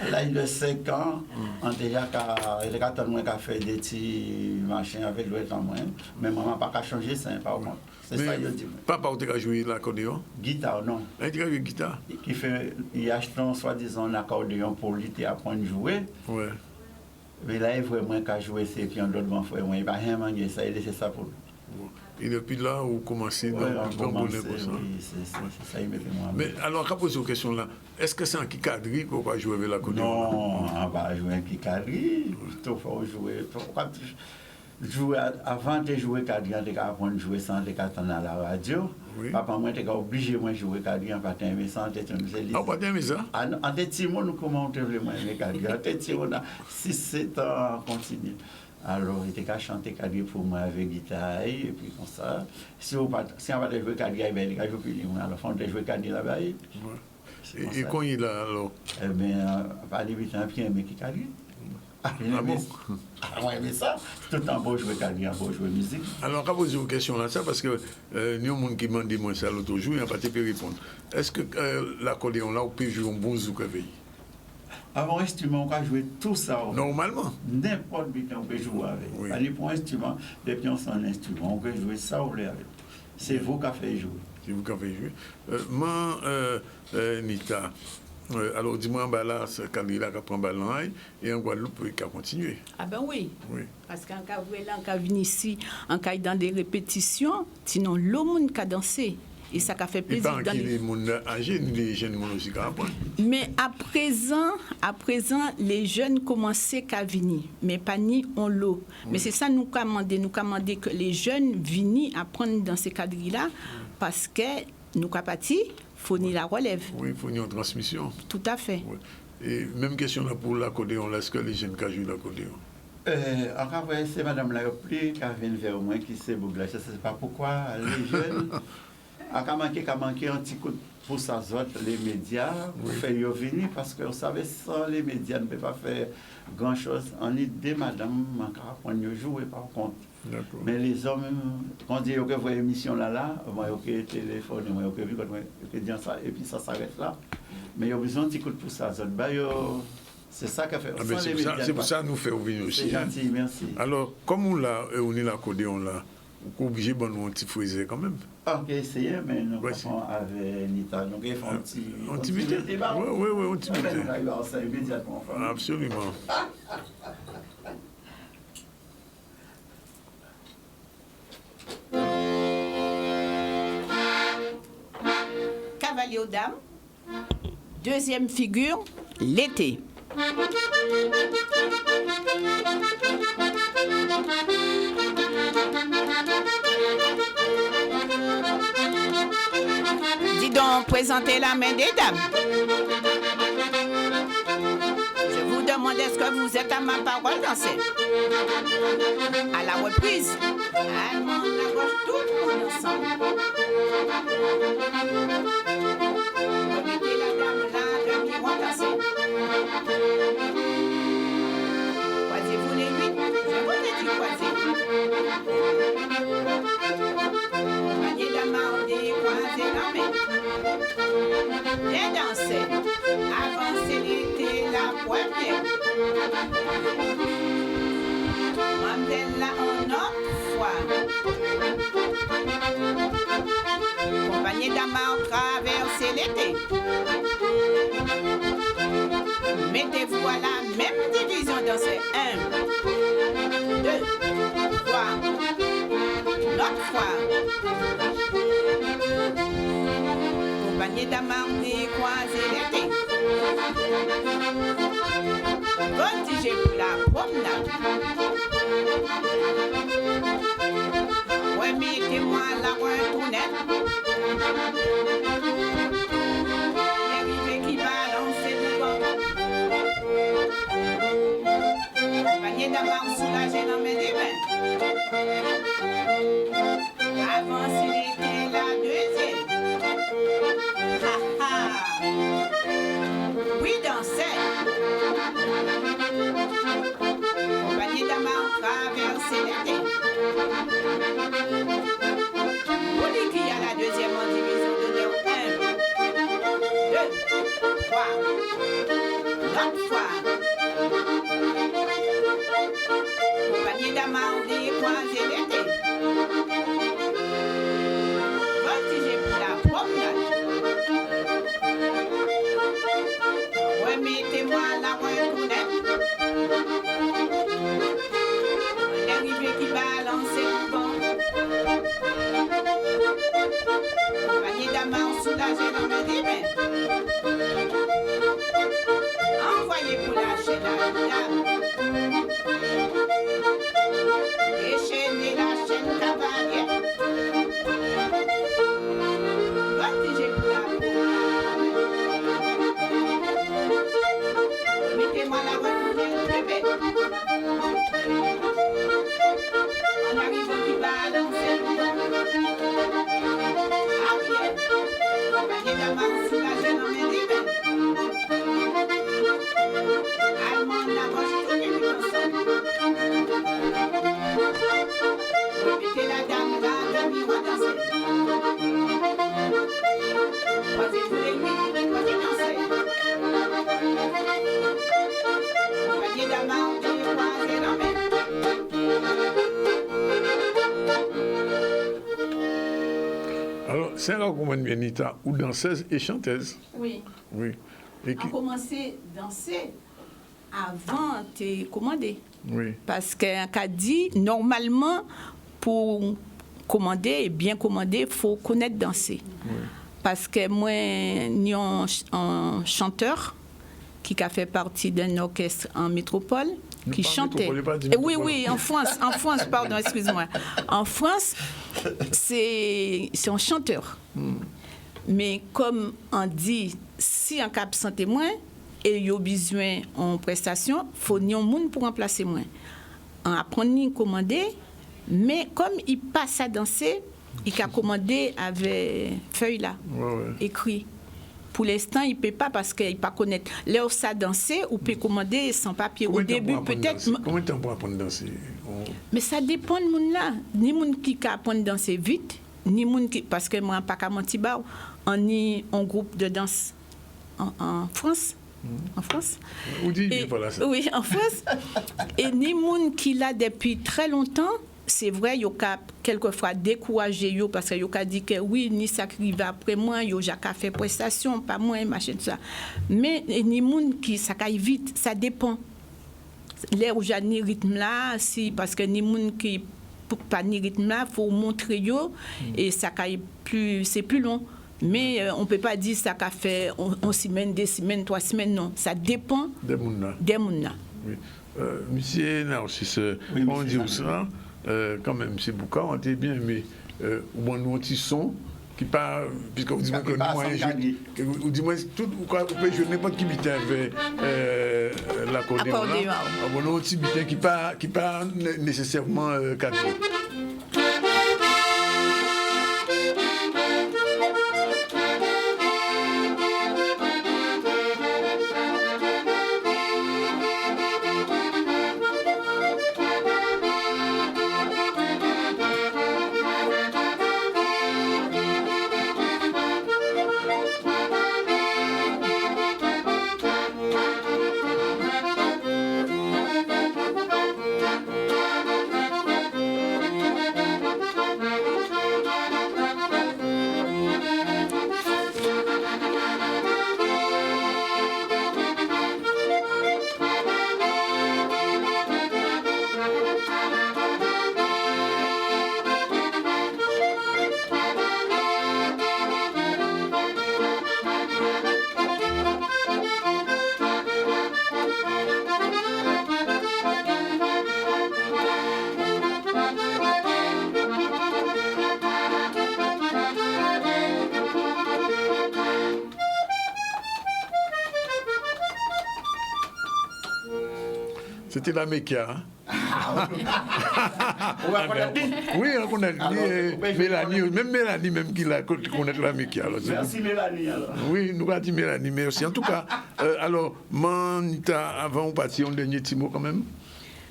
À l'âge de 5 ans, on déjà a fait des petits machins avec le temps moins. Mais maman n'a pas changé ça, par contre. C'est ça que je dis. Papa, tu as joué l'accordéon? Guitare, non. Tu as joué guitare? Il a acheté soi-disant un accordéon pour lui apprendre à jouer. Ouais. Mais là, il faut moins qu'à jouer, c'est puis un autre bon frère. Il va rien manger ça, il laisse ça pour lui. Et depuis là, vous commencez dans le bonnet pour ça. Oui, c'est ça, il me fait moi. Mais alors, quand poser une question là, est-ce que c'est un Kikadri qu'on va jouer avec l'accordéon? Non, on va jouer un Kikadri. Il faut jouer. Avant de jouer Kadri, on a apprendre à jouer sans attendre à la radio. Oui. Papa, moi, j'étais obligé de jouer Kadri en patin, mais sans être un en patin, mais ça? En petit, nous comment on vraiment aimer Kadri. En petit, on a 6-7 ans on continue. Alors, il était qu'à chanter Kadri pour moi avec guitare, et puis comme ça. Si on va jouer Kadri, il va jouer plus loin. Alors, on va jouer Kadri là-bas. Et quand il a alors? Eh bien, à l'éviter un pied, mais qui Kadri. Ah bon? Moi, mais ça, tout le temps, pour jouer Kadri, pour jouer musique. Alors, quand vous posez une question là, ça, parce que nous, gens qui m'ont dit, moi, ça l'autre jour, il n'a pas pu répondre. Est-ce que l'accordéon là, on peut jouer un bon zouk avec? Avant instrument, on peut jouer tout ça. Normalement. N'importe qui on peut jouer avec. Oui. Pour un instrument, depuis on s'en instrument, on peut jouer ça ou avec. C'est vous qui avez fait jouer. C'est vous qui avez joué. Moi, Nita, alors dis-moi, bah là, c'est Kadrila qui prend ballon et en Guadeloupe, il a continué. Ah ben oui. Parce qu'en cas où on venu ici, en cas dans des répétitions, sinon l'homme qui a dansé. Et ça a fait plaisir. Et pas les gens âgés, ni les jeunes aussi qui apprennent. Mais à présent, les jeunes commençaient à venir, mais pas ni on l'eau. Mais c'est ça nous commander que les jeunes viennent apprendre dans ces cadres-là, parce que nous capati, faut ni la relève. Oui, il faut ni en transmission. Tout à fait. Oui. Et même question là pour l'accordéon, est-ce que les jeunes qui jouent l'accordéon? Encore c'est Madame Laopli qui vient vers moi qui sait Bougla. Je ne sais pas pourquoi les jeunes. A manqué un petit coup pour ça, les médias, pour faire venir, parce qu'on savait sans les médias, on ne peut pas faire grand-chose. On est des madames, on peut jouer par contre. Mais les hommes, quand on dit que vous voyez l'émission là, moi, ok, téléphone, moi, ok, vu, ok, dire ça, et puis ça s'arrête là. Mais il y a besoin d'un coup de pour ça. C'est ça qu'a fait. C'est pour ça que nous faisons venir aussi. C'est gentil, merci. Alors, comme on est l'accordéon là, on est obligé de faire un petit frisé quand même. Ok, essayez, mais nous passons avec Nita. Donc, il faut un petit. Oui, un petit immédiatement. Absolument. Cavalier aux dames. Deuxième figure, l'été. Dis donc, présentez la main des dames. Je vous demande est-ce que vous êtes à ma parole danser. À la reprise, allemand, la gauche, tout le monde ensemble. Remettez la dame là, le miroir danser. Croisez-vous les huit, je vous ai dit croisez. Panier d'amande, croisez la main. Bien danser, avancez l'été la première. Mamdelle là en autre fois. Compagnie d'amande, traversez l'été. Mettez-vous à la même division dans ces 1, 2, 3, l'autre fois. Compagnie d'amande, croisez l'été. Voltigez pour la promenade. Remettez-moi la retournette. L'arrivée qui balance le vent. Panier d'abord soulagé dans mes mains. Avancez l'été la deuxième. Ha ha. Oui, dansez. Compagnie d'amant traversez l'été. Pour les qui a la deuxième en division de néo 1, 2, 3, l'autre fois. Compagnie d'amant décroisez l'été. Voltigez pour la promenade. Remettez-moi la retournette. L'arrivée qui balance le vent. Compagnie d'amant soulagé dans mes mains. Envoyez pour lâcher la dame. Déchaînez la chaîne cavalier. Voltigez pour la promenade. Mettez-moi la retournette, bébé. On arrive qui balance le vent. Arrière. Compagnie d'amant soulagé dans mes mains. Allemand, la gauche, tout les huit ensemble. Remettez la dame là, le miroir danser. Croisez-vous les huit, croisez danser. Compagnie d'amant, croisez la main. Alors, c'est un recommande bien Nita, ou danseuse et chanteuse. Oui. Oui. Et qui... On a commencé à danser avant de commander. Oui. Parce qu'un cas dit, normalement, pour commander et bien commander, il faut connaître danser. Oui. Parce que moi, j'ai un chanteur qui a fait partie d'un orchestre en métropole, qui chantait. Oui, en France, pardon, excuse-moi. En France, c'est un chanteur. Mais comme on dit, si on cap santé moins et il y a besoin en prestation, il faut un monde pour remplacer moins. On apprend à commander, mais comme il passe à danser, il a commandé avec feuille là, écrit. Pour l'instant, il ne peut pas parce qu'il ne peut pas connaître. Là où ça danser, ou peut commander sans papier. Au début, peut-être. Combien de temps pour apprendre à danser? Mais ça dépend de monde là. Ni monde qui apprend à danser vite, ni monde qui. Parce que moi, pas qu'à Montibao, on est un groupe de danse en France. En France. Oui, en France. Et ni monde qui l'a depuis très longtemps. C'est vrai, il y a quelquefois découragé parce qu'il y a dit que oui, ni ça qui va après moi, il y a fait prestation, pas moi, machin, tout ça. Mais ni monde qui ça caille vite, ça dépend. L'air où j'ai ni rythme là, si parce que ni monde qui pour pas ni rythme là, faut montrer yo et ça caille plus, c'est plus long. Mais on peut pas dire ça qu'a fait en semaine, 2 semaines, 3 semaines, non. Ça dépend des moun. Oui. Monsieur Narcisse, on dit ça. Quand même, c'est beaucoup, on était bien, mais on a un petit son qui part, puisque vous dites que nous, vous dites tout, vous pouvez jouer n'importe qui bitin avec l'accordéon. On a un petit bitin qui part nécessairement cadré. C'était la Méca. On va connaître. Oui, on connaît Mélanie, même Mélanie, même qui la connaît la Méca. Merci Mélanie alors. Oui, nous avons dit Mélanie, merci. En tout cas, alors, Manita, avant de partir, un dernier petit mot quand même.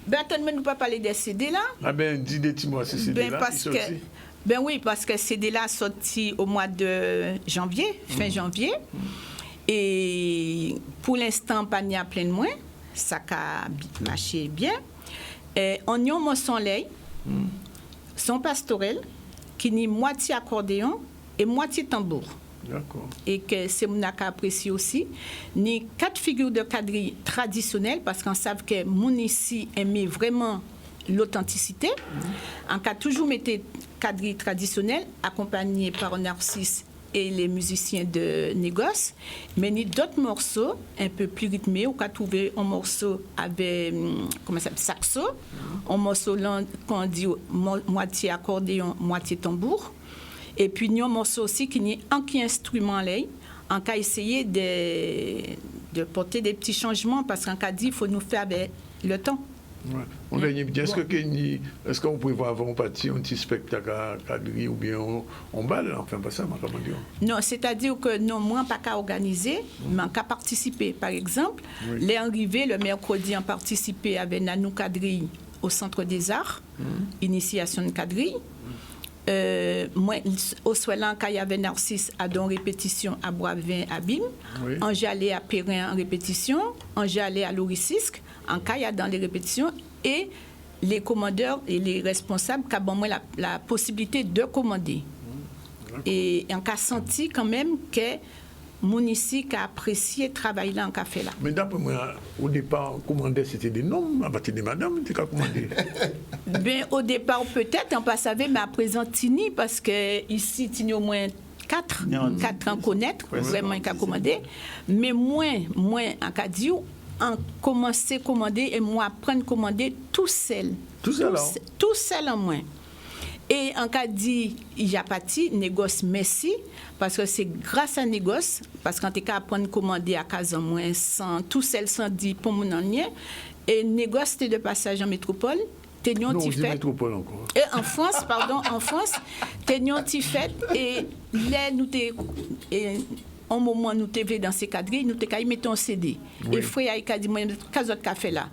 Ben, attends, mais nous ne pouvons pas parler des CD là. Ah ben, dis des petits mots à ces CD là. Ben oui, parce que CD là sorti au mois de janvier, fin janvier. Et pour l'instant, pas n'y a plein de moins. Ça a marché bien. On y a mon soleil, son pastorel, qui est moitié accordéon et moitié tambour. D'accord. Et que c'est mon apprécié aussi. Ni 4 figures de quadrille traditionnelles, parce qu'on sait que mon ici aimait vraiment l'authenticité. On a toujours mis quadrille traditionnelle, accompagné par un Narcisse et les musiciens de négoce, mais ni d'autres morceaux un peu plus rythmés. On a trouvé un morceau avec saxo, un morceau qu'on dit moitié accordéon, moitié tambour, et puis il y a un morceau aussi qui est un instrument là. On a essayé de porter des petits changements parce qu'on a dit qu'il faut nous faire avec le temps. Ouais. On a dit, est-ce qu'on pouvait voir avant partir un petit spectacle à quadrille ou bien on balle, enfin pas ça, comment dire? Non, c'est-à-dire que non, moi pas qu'à organiser, mais qu'à participer. Par exemple, les arrivés le mercredi ont participé avec Nanou Quadrille au Centre des Arts, initiation de quadrille. Moi, au Soilan, quand il y avait Narcisse à don répétition à Boisvin à Bim, on j'allais à Perrin en répétition, on j'allais à Loricisque, en cas il y a dans les répétitions, et les commandeurs et les responsables qui ont la possibilité de commander. Et on a senti quand même que mon ici a apprécié le travail là en café là. Mais d'après moi, au départ, commander c'était des noms, à partir des madames, tu as commandé. Ben au départ peut-être, on pas savait, mais à présent Tini, parce que ici Tini au moins 4 ans connaître, vraiment qu'à commander. Mais moins en cas dit, on commençait à commander et moi apprendre à commander tout seul. Tout seul en moins. Et en cas dit, il y a parti, négoce merci, parce que c'est grâce à négoce, parce qu'on était qu'à apprendre à commander à cas en moins, tout seul sans dire pour mon année. Et négoce, c'était de passage en métropole. Ténion Tifet. Et en France, pardon, en France, Ténion Tifet, et là, nous un moment nous t'avons dansé cadré, nous t'avons mis un CD. Oui. Et frère a dit, moi, qu'est-ce que tu fait là?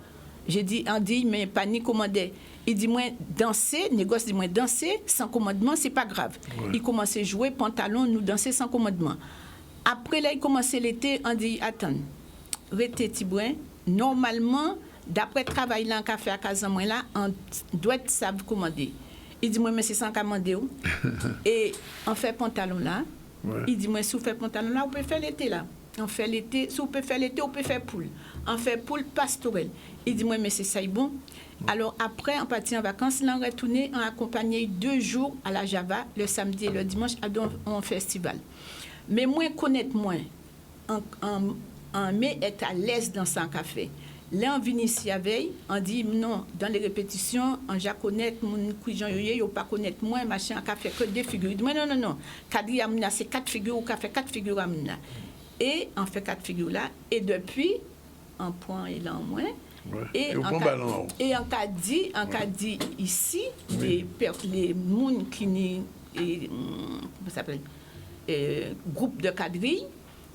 J'ai dit, on dit, mais pas ni commandé. Il dit, moi, danser, négoce dit, moi, danser sans commandement, c'est pas grave. Ouais. Il commençait à jouer, pantalon, nous danser sans commandement. Après, là, il commençait l'été, on dit, attends, rete Tibouin, normalement, d'après le travail là, qu'on fait à Casamouin là, on doit savoir commander. Il dit, moi, mais c'est sans commander. Et on fait pantalon là. Ouais. Il dit, moi, si vous faites pantalon là, vous pouvez faire l'été là. On fait l'été, si vous pouvez faire l'été, vous pouvez faire poule. On fait poule pastorelle. Il dit, moi, mais c'est ça, bon. Alors après, on partit en vacances, là, on retourné, on accompagné 2 jours à la Java, le samedi et le dimanche, à un festival. Mais moi, connaître moins, on met être à l'aise dans son café. Là, on vient ici avec, on dit non, dans les répétitions, on já connaître mon cousin yoye, ou pas connaître moi, machin, on fait que 2 figures. Il dit, non, Kadri amna, c'est 4 figures, ou fait 4 figures amna. Et on fait 4 figures là, et depuis, un point et là en moins. Ouais. Et en cas dit ici, oui. les gens qui n'y groupe de quadrilles,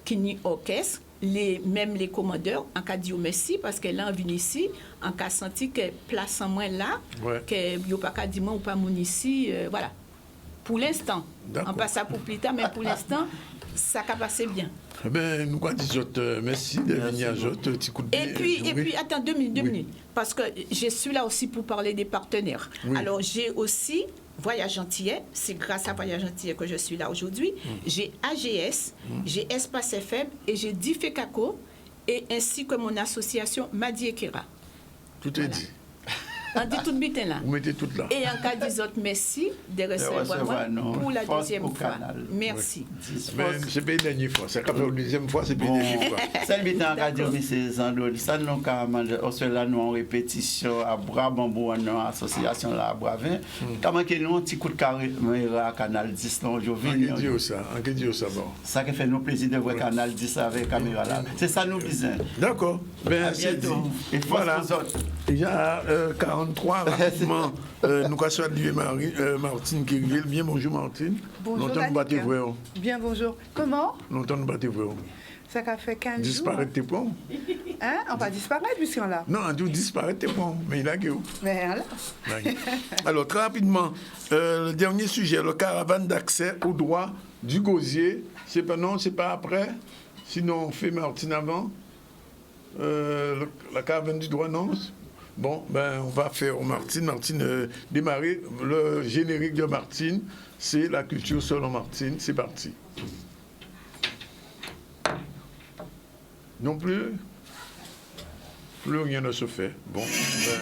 qui n'y orchestre, même les commandeurs, en cas dit merci, parce que là, on vient ici, en cas senti que place en moins là, ouais. Que n'y a pas qu'à dire moi ou pas mon ici, voilà. Pour l'instant, on passe à pour plus tard, mais pour l'instant, ça a passé bien. Ben, nous, quoi, merci de venir à Jotte, Et puis, attends, 2 minutes, parce que je suis là aussi pour parler des partenaires. Oui. Alors, j'ai aussi Voyage Antillais, c'est grâce à Voyage Antillais que je suis là aujourd'hui. J'ai AGS, j'ai Espace FM et j'ai Difecaco, et ainsi que mon association Madi Ekera. Tout est dit. On dit tout le là. Vous mettez tout là. Et en cas des autres, merci de recevoir moi pour la deuxième fois. Merci. Mais c'est pas une dernière fois. C'est quand la deuxième fois, c'est pas une dernière fois. Ça me en radio, mais c'est Zandoli. Ça nous a cela nous en répétition à Brabambou, en association là à Bravin. Comment que nous un petit coup de caméra à Canal 10 là aujourd'hui. On dit ça bon. Ça qui fait nous plaisir de voir Canal 10 avec caméra là. C'est ça nous besoin. D'accord. Ben c'est dit. Et voilà. Il y a 43 rapidement. Nous avons salué Martine Kirville. Bien bonjour Martine. Bonjour Danick. Bien bonjour. Comment? Longtemps nous battons vrai. Ça a fait 15 jours. Disparaître tes points. Hein? On va disparaître puisqu'on l'a. Non, on dit disparaître tes points. Mais il a que. Mais là. Alors très rapidement, le dernier sujet, le caravane d'accès au droit du gosier. C'est pas non, c'est pas après. Sinon on fait Martine avant. La caravane du droit, non. Bon, ben, on va faire Martine. Martine, démarrer. Le générique de Martine, c'est la culture selon Martine. C'est parti. Non plus? Plus rien ne se fait. Bon. Ben...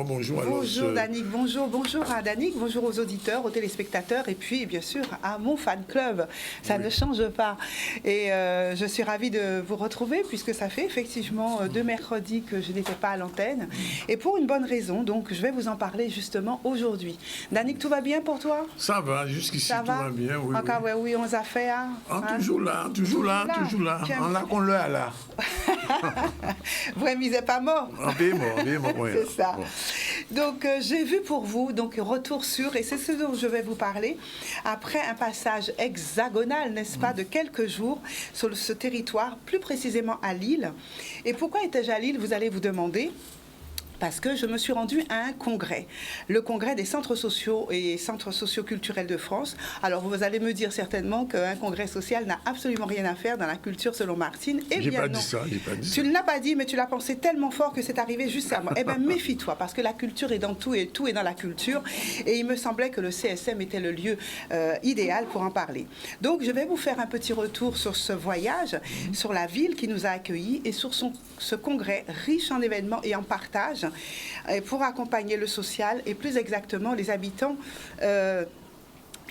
Bonjour. Bonjour Danick, bonjour à Danick, bonjour aux auditeurs, aux téléspectateurs et puis bien sûr à mon fan club. Ça ne change pas. Et je suis ravie de vous retrouver puisque ça fait effectivement 2 mercredis que je n'étais pas à l'antenne. Et pour une bonne raison, donc je vais vous en parler justement aujourd'hui. Danick, tout va bien pour toi? Ça va, jusqu'ici tout va bien. Oui, encore, oui, on a fait. Hein? Toujours là. On l'a qu'on l'a là. Vous remisez pas mort. Bien mort. C'est ça. Bon. Donc, j'ai vu pour vous, donc retour sur, et c'est ce dont je vais vous parler, après un passage hexagonal, n'est-ce pas, de quelques jours sur ce territoire, plus précisément à Lille. Et pourquoi étais-je à Lille, vous allez vous demander? Parce que je me suis rendue à un congrès, le congrès des centres sociaux et centres socioculturels de France. Alors vous allez me dire certainement qu'un congrès social n'a absolument rien à faire dans la culture selon Martine. Eh bien non. J'ai pas dit ça. Tu ne l'as pas dit, mais tu l'as pensé tellement fort que c'est arrivé juste à moi. Eh bien méfie-toi, parce que la culture est dans tout et tout est dans la culture. Et il me semblait que le CSM était le lieu idéal pour en parler. Donc je vais vous faire un petit retour sur ce voyage, sur la ville qui nous a accueillis et sur ce congrès riche en événements et en partage. Pour accompagner le social et plus exactement les habitants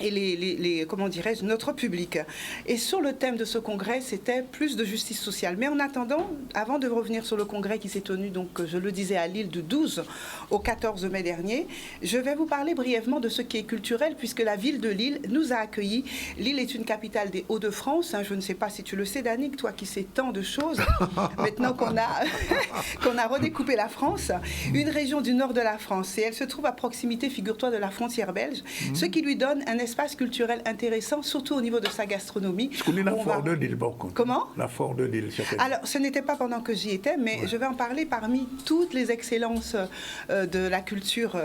et comment dirais-je, notre public. Et sur le thème de ce congrès, c'était plus de justice sociale. Mais en attendant, avant de revenir sur le congrès qui s'est tenu, donc je le disais, à Lille du 12 au 14 mai dernier, je vais vous parler brièvement de ce qui est culturel, puisque la ville de Lille nous a accueillis. Lille est une capitale des Hauts-de-France. Je ne sais pas si tu le sais, Danick, toi qui sais tant de choses, maintenant qu'on a redécoupé la France, une région du nord de la France. Et elle se trouve à proximité, figure-toi, de la frontière belge, ce qui lui donne un espace culturel intéressant, surtout au niveau de sa gastronomie. Je connais la Foire de Lille, par contre. Comment? La Foire de Lille, Alors, ce n'était pas pendant que j'y étais, mais je vais en parler parmi toutes les excellences de la culture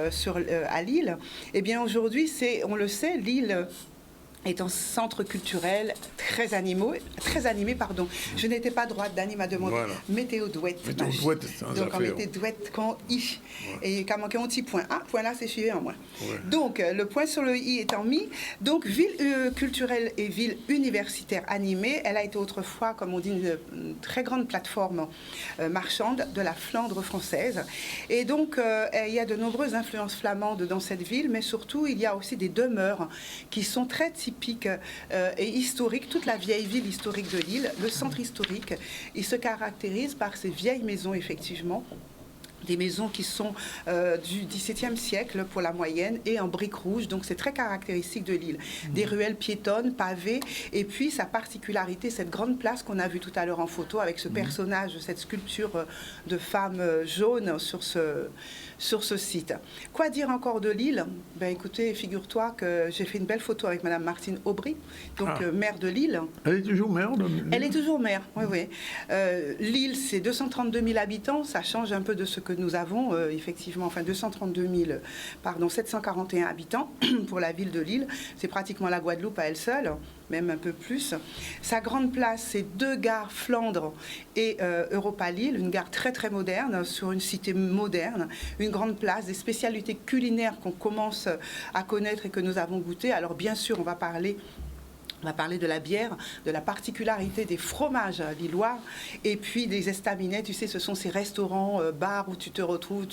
à Lille. Eh bien, aujourd'hui, on le sait, Lille est un centre culturel très animé. Je n'étais pas droite, Dani m'a demandé. Voilà. Météo douette. Météo douette, donc on mettait douette quand i. Et quand manquait un petit point. Ah, point là, c'est suivi en moins. Ouais. Donc le point sur le i étant mis. Donc ville culturelle et ville universitaire animée. Elle a été autrefois, comme on dit, une très grande plateforme marchande de la Flandre française. Et donc il y a de nombreuses influences flamandes dans cette ville, mais surtout il y a aussi des demeures qui sont très typiques et historique, toute la vieille ville historique de Lille, le centre historique, il se caractérise par ces vieilles maisons, effectivement, des maisons qui sont du XVIIe siècle pour la moyenne et en briques rouges, donc c'est très caractéristique de Lille. Des ruelles piétonnes, pavées, et puis sa particularité, cette grande place qu'on a vue tout à l'heure en photo avec ce personnage, cette sculpture de femme jaune sur ce site. Quoi dire encore de Lille? Ben écoutez, figure-toi que j'ai fait une belle photo avec Madame Martine Aubry, donc maire de Lille. Elle est toujours maire de Lille? Elle est toujours maire, oui, oui. Lille, c'est 232 000 habitants, ça change un peu de ce que nous avons, effectivement, enfin 741 habitants pour la ville de Lille. C'est pratiquement la Guadeloupe à elle seule, même un peu plus. Sa grande place, c'est 2 gares Flandre et Europa Lille, une gare très très moderne, sur une cité moderne, une grande place, des spécialités culinaires qu'on commence à connaître et que nous avons goûtées. Alors bien sûr, on va parler de la bière, de la particularité des fromages lillois et puis des estaminets. Tu sais, ce sont ces restaurants, bars où tu te retrouves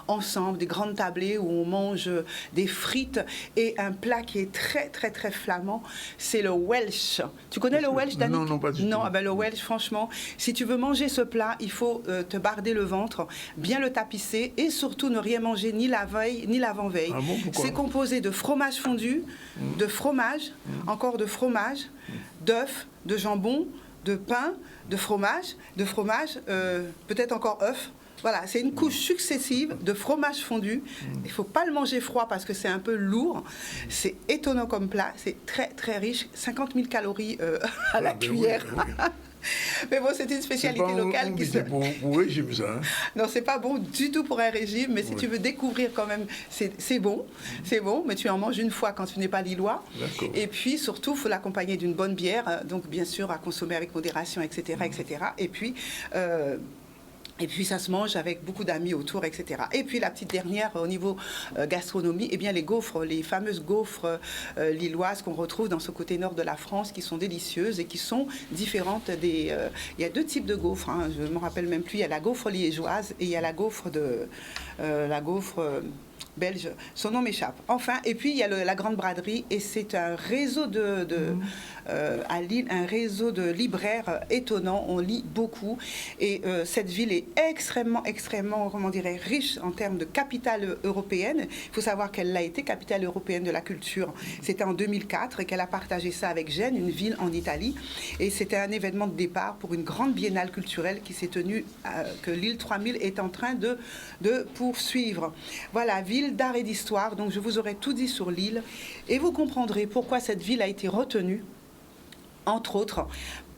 ensemble, des grandes tablées où on mange des frites et un plat qui est très, très, très flamand, c'est le Welsh. Tu connais le Welsh, Danick? Non, pas du tout. Non, le Welsh, franchement, si tu veux manger ce plat, il faut te barder le ventre, bien le tapisser et surtout ne rien manger ni la veille ni l'avant-veille. Ah bon, pourquoi? C'est composé de fromage fondu, de fromage, encore de fromage, d'œufs, de jambon, de pain, de fromage, peut-être encore œufs. Voilà, c'est une couche successive de fromage fondu. Il ne faut pas le manger froid parce que c'est un peu lourd. C'est étonnant comme plat, c'est très très riche, 50 000 calories à la cuillère. Oui. Mais bon, c'est une spécialité locale qui se... pour régime, ça. Hein? Non, c'est pas bon du tout pour un régime, mais si tu veux découvrir quand même, c'est bon, mais tu en manges une fois quand tu n'es pas lillois. Et puis surtout, il faut l'accompagner d'une bonne bière, donc bien sûr à consommer avec modération, etc., etc. Et puis ça se mange avec beaucoup d'amis autour, etc. Et puis la petite dernière au niveau gastronomie, eh bien les gaufres, les fameuses gaufres lilloises qu'on retrouve dans ce côté nord de la France, qui sont délicieuses et qui sont différentes des... il y a 2 types de gaufres, hein, je ne me rappelle même plus. Il y a la gaufre liégeoise et il y a la gaufre belge, son nom m'échappe. Enfin, et puis il y a la Grande Braderie, et c'est un réseau à Lille, un réseau de libraires étonnant. On lit beaucoup, et cette ville est extrêmement, comment dirais, riche en termes de capitale européenne. Il faut savoir qu'elle l'a été, capitale européenne de la culture. C'était en 2004 et qu'elle a partagé ça avec Gênes, une ville en Italie, et c'était un événement de départ pour une grande biennale culturelle qui s'est tenue, que Lille 3000 est en train de poursuivre. Voilà, ville d'art et d'histoire, donc je vous aurai tout dit sur Lille, et vous comprendrez pourquoi cette ville a été retenue, entre autres,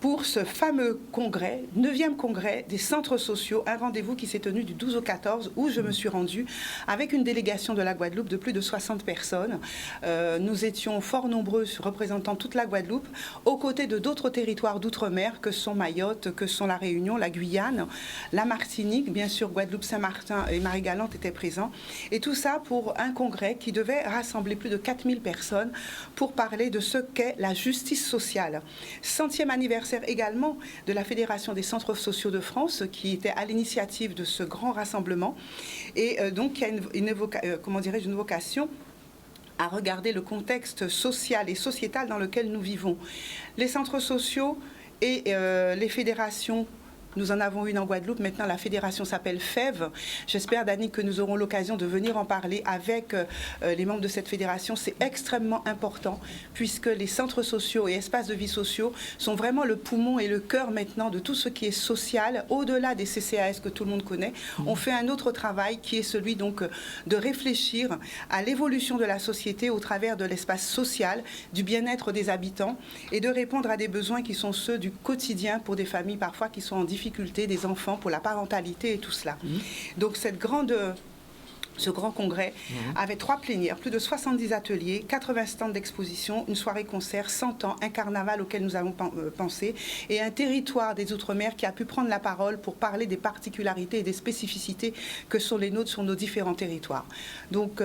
pour ce fameux congrès, 9e congrès des centres sociaux, un rendez-vous qui s'est tenu du 12 au 14, où je me suis rendue avec une délégation de la Guadeloupe de plus de 60 personnes. Nous étions fort nombreux représentant toute la Guadeloupe, aux côtés de d'autres territoires d'outre-mer que sont Mayotte, que sont la Réunion, la Guyane, la Martinique, bien sûr Guadeloupe, Saint-Martin et Marie-Galante étaient présents. Et tout ça pour un congrès qui devait rassembler plus de 4000 personnes pour parler de ce qu'est la justice sociale. 100e anniversaire également de la Fédération des centres sociaux de France, qui était à l'initiative de ce grand rassemblement, et donc il y a une vocation à regarder le contexte social et sociétal dans lequel nous vivons. Les centres sociaux et les fédérations, nous en avons une en Guadeloupe, maintenant la fédération s'appelle FEV. J'espère, Dani, que nous aurons l'occasion de venir en parler avec les membres de cette fédération. C'est extrêmement important puisque les centres sociaux et espaces de vie sociaux sont vraiment le poumon et le cœur maintenant de tout ce qui est social, au-delà des CCAS que tout le monde connaît. On fait un autre travail qui est celui donc de réfléchir à l'évolution de la société au travers de l'espace social, du bien-être des habitants et de répondre à des besoins qui sont ceux du quotidien pour des familles parfois qui sont en difficulté, des enfants, pour la parentalité et tout cela. Donc ce grand congrès avait 3 plénières, plus de 70 ateliers, 80 stands d'exposition, une soirée-concert, 100 ans, un carnaval auquel nous avons pensé et un territoire des Outre-mer qui a pu prendre la parole pour parler des particularités et des spécificités que sont les nôtres sur nos différents territoires. Donc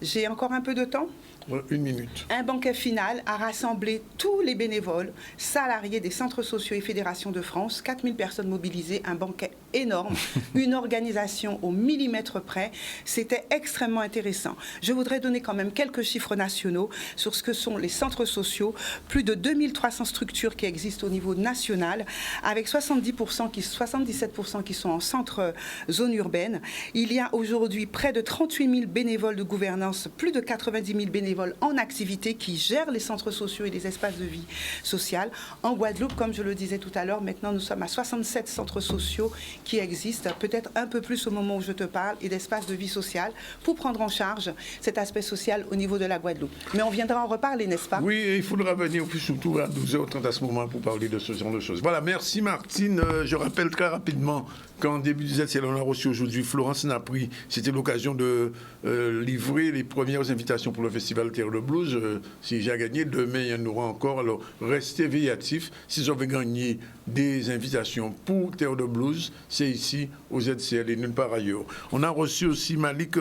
j'ai encore un peu de temps. 1 minute. Un banquet final a rassemblé tous les bénévoles, salariés des centres sociaux et fédérations de France, 4000 personnes mobilisées, un banquet énorme, une organisation au millimètre près. C'était extrêmement intéressant. Je voudrais donner quand même quelques chiffres nationaux sur ce que sont les centres sociaux. Plus de 2300 structures qui existent au niveau national, avec 77% qui sont en centre zone urbaine. Il y a aujourd'hui près de 38 000 bénévoles de gouvernance, plus de 90 000 bénévoles en activité qui gèrent les centres sociaux et les espaces de vie sociale. En Guadeloupe, comme je le disais tout à l'heure, maintenant nous sommes à 67 centres sociaux qui existent, peut-être un peu plus au moment où je te parle, et d'espaces de vie sociale pour prendre en charge cet aspect social au niveau de la Guadeloupe. Mais on viendra en reparler, n'est-ce pas? Oui, il faudra venir plus surtout à 12h30 à ce moment pour parler de ce genre de choses. Voilà, merci Martine. Je rappelle très rapidement qu'en début du ZCL, on a reçu aujourd'hui Florence Napri. C'était l'occasion de livrer les premières invitations pour le festival Terre de Blues. Si j'ai gagné, demain, il y en aura encore. Alors, restez veillatifs. Si vous avez gagné des invitations pour Terre de Blues, c'est ici, au ZCL et nulle part ailleurs. On a reçu aussi Malik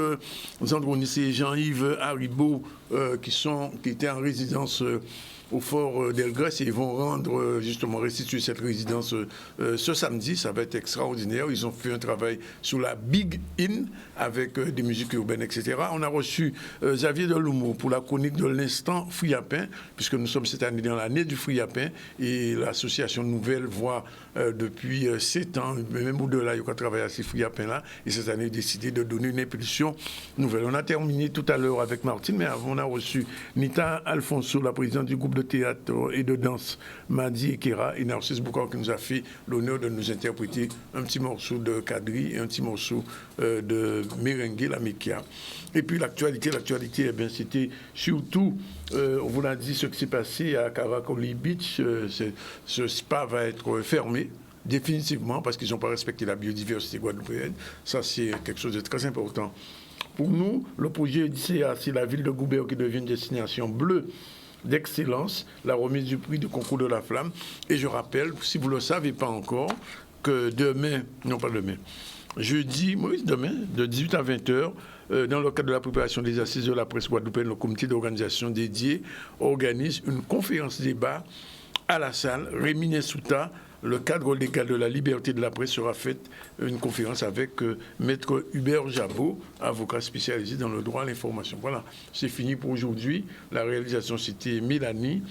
Zandronis et Jean-Yves Haribo, qui étaient en résidence au fort d'Elgrès et ils vont rendre, justement, restituer cette résidence ce samedi. Ça va être extraordinaire. Ils ont fait un travail sur la Big In avec des musiques urbaines, etc. On a reçu Xavier Delumeau pour la chronique de l'instant Friapin, puisque nous sommes cette année dans l'année du Friapin et l'association Nouvelle voit depuis 7 ans, même au-delà, il y a travaillé à ces Friapins-là et cette année, décidé de donner une impulsion nouvelle. On a terminé tout à l'heure avec Martine, mais avant, on a reçu Nita Alfonso, la présidente du groupe de théâtre et de danse Madi Ekera, et Narcisse Boukar qui nous a fait l'honneur de nous interpréter un petit morceau de Kadri et un petit morceau de Merengue, la Mekia. Et puis l'actualité, eh bien, c'était surtout, on vous l'a dit, ce qui s'est passé à Karakoli Beach. Ce spa va être fermé définitivement parce qu'ils n'ont pas respecté la biodiversité guadeloupéenne. Ça, c'est quelque chose de très important. Pour nous, le projet DCA, c'est la ville de Goubert qui devient une destination bleue d'excellence, la remise du prix du concours de la flamme. Et je rappelle, si vous ne le savez pas encore, que demain, non pas demain, jeudi, demain, de 18 à 20h, dans le cadre de la préparation des assises de la presse guadeloupéenne, le comité d'organisation dédié organise une conférence débat à la salle Rémi Nessouta. Le cadre légal de la liberté de la presse sera faite une conférence avec Maître Hubert Jabot, avocat spécialisé dans le droit à l'information. Voilà, c'est fini pour aujourd'hui. La réalisation, c'était Mélanie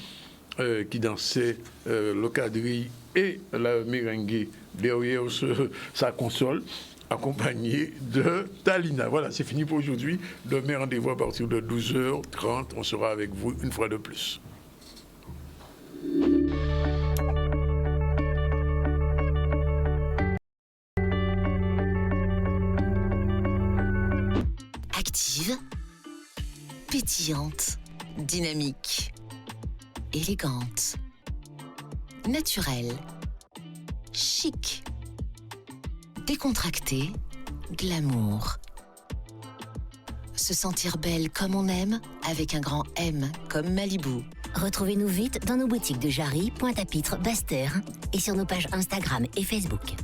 qui dansait le quadrille et la merengue derrière sa console, accompagné de Talina. Voilà, c'est fini pour aujourd'hui. Demain, rendez-vous à partir de 12h30. On sera avec vous une fois de plus. Active, pétillante, dynamique, élégante, naturelle, chic, décontractée, glamour. Se sentir belle comme on aime, avec un grand M comme Malibu. Retrouvez-nous vite dans nos boutiques de Jarry, Pointe-à-Pitre, Basse-Terre et sur nos pages Instagram et Facebook.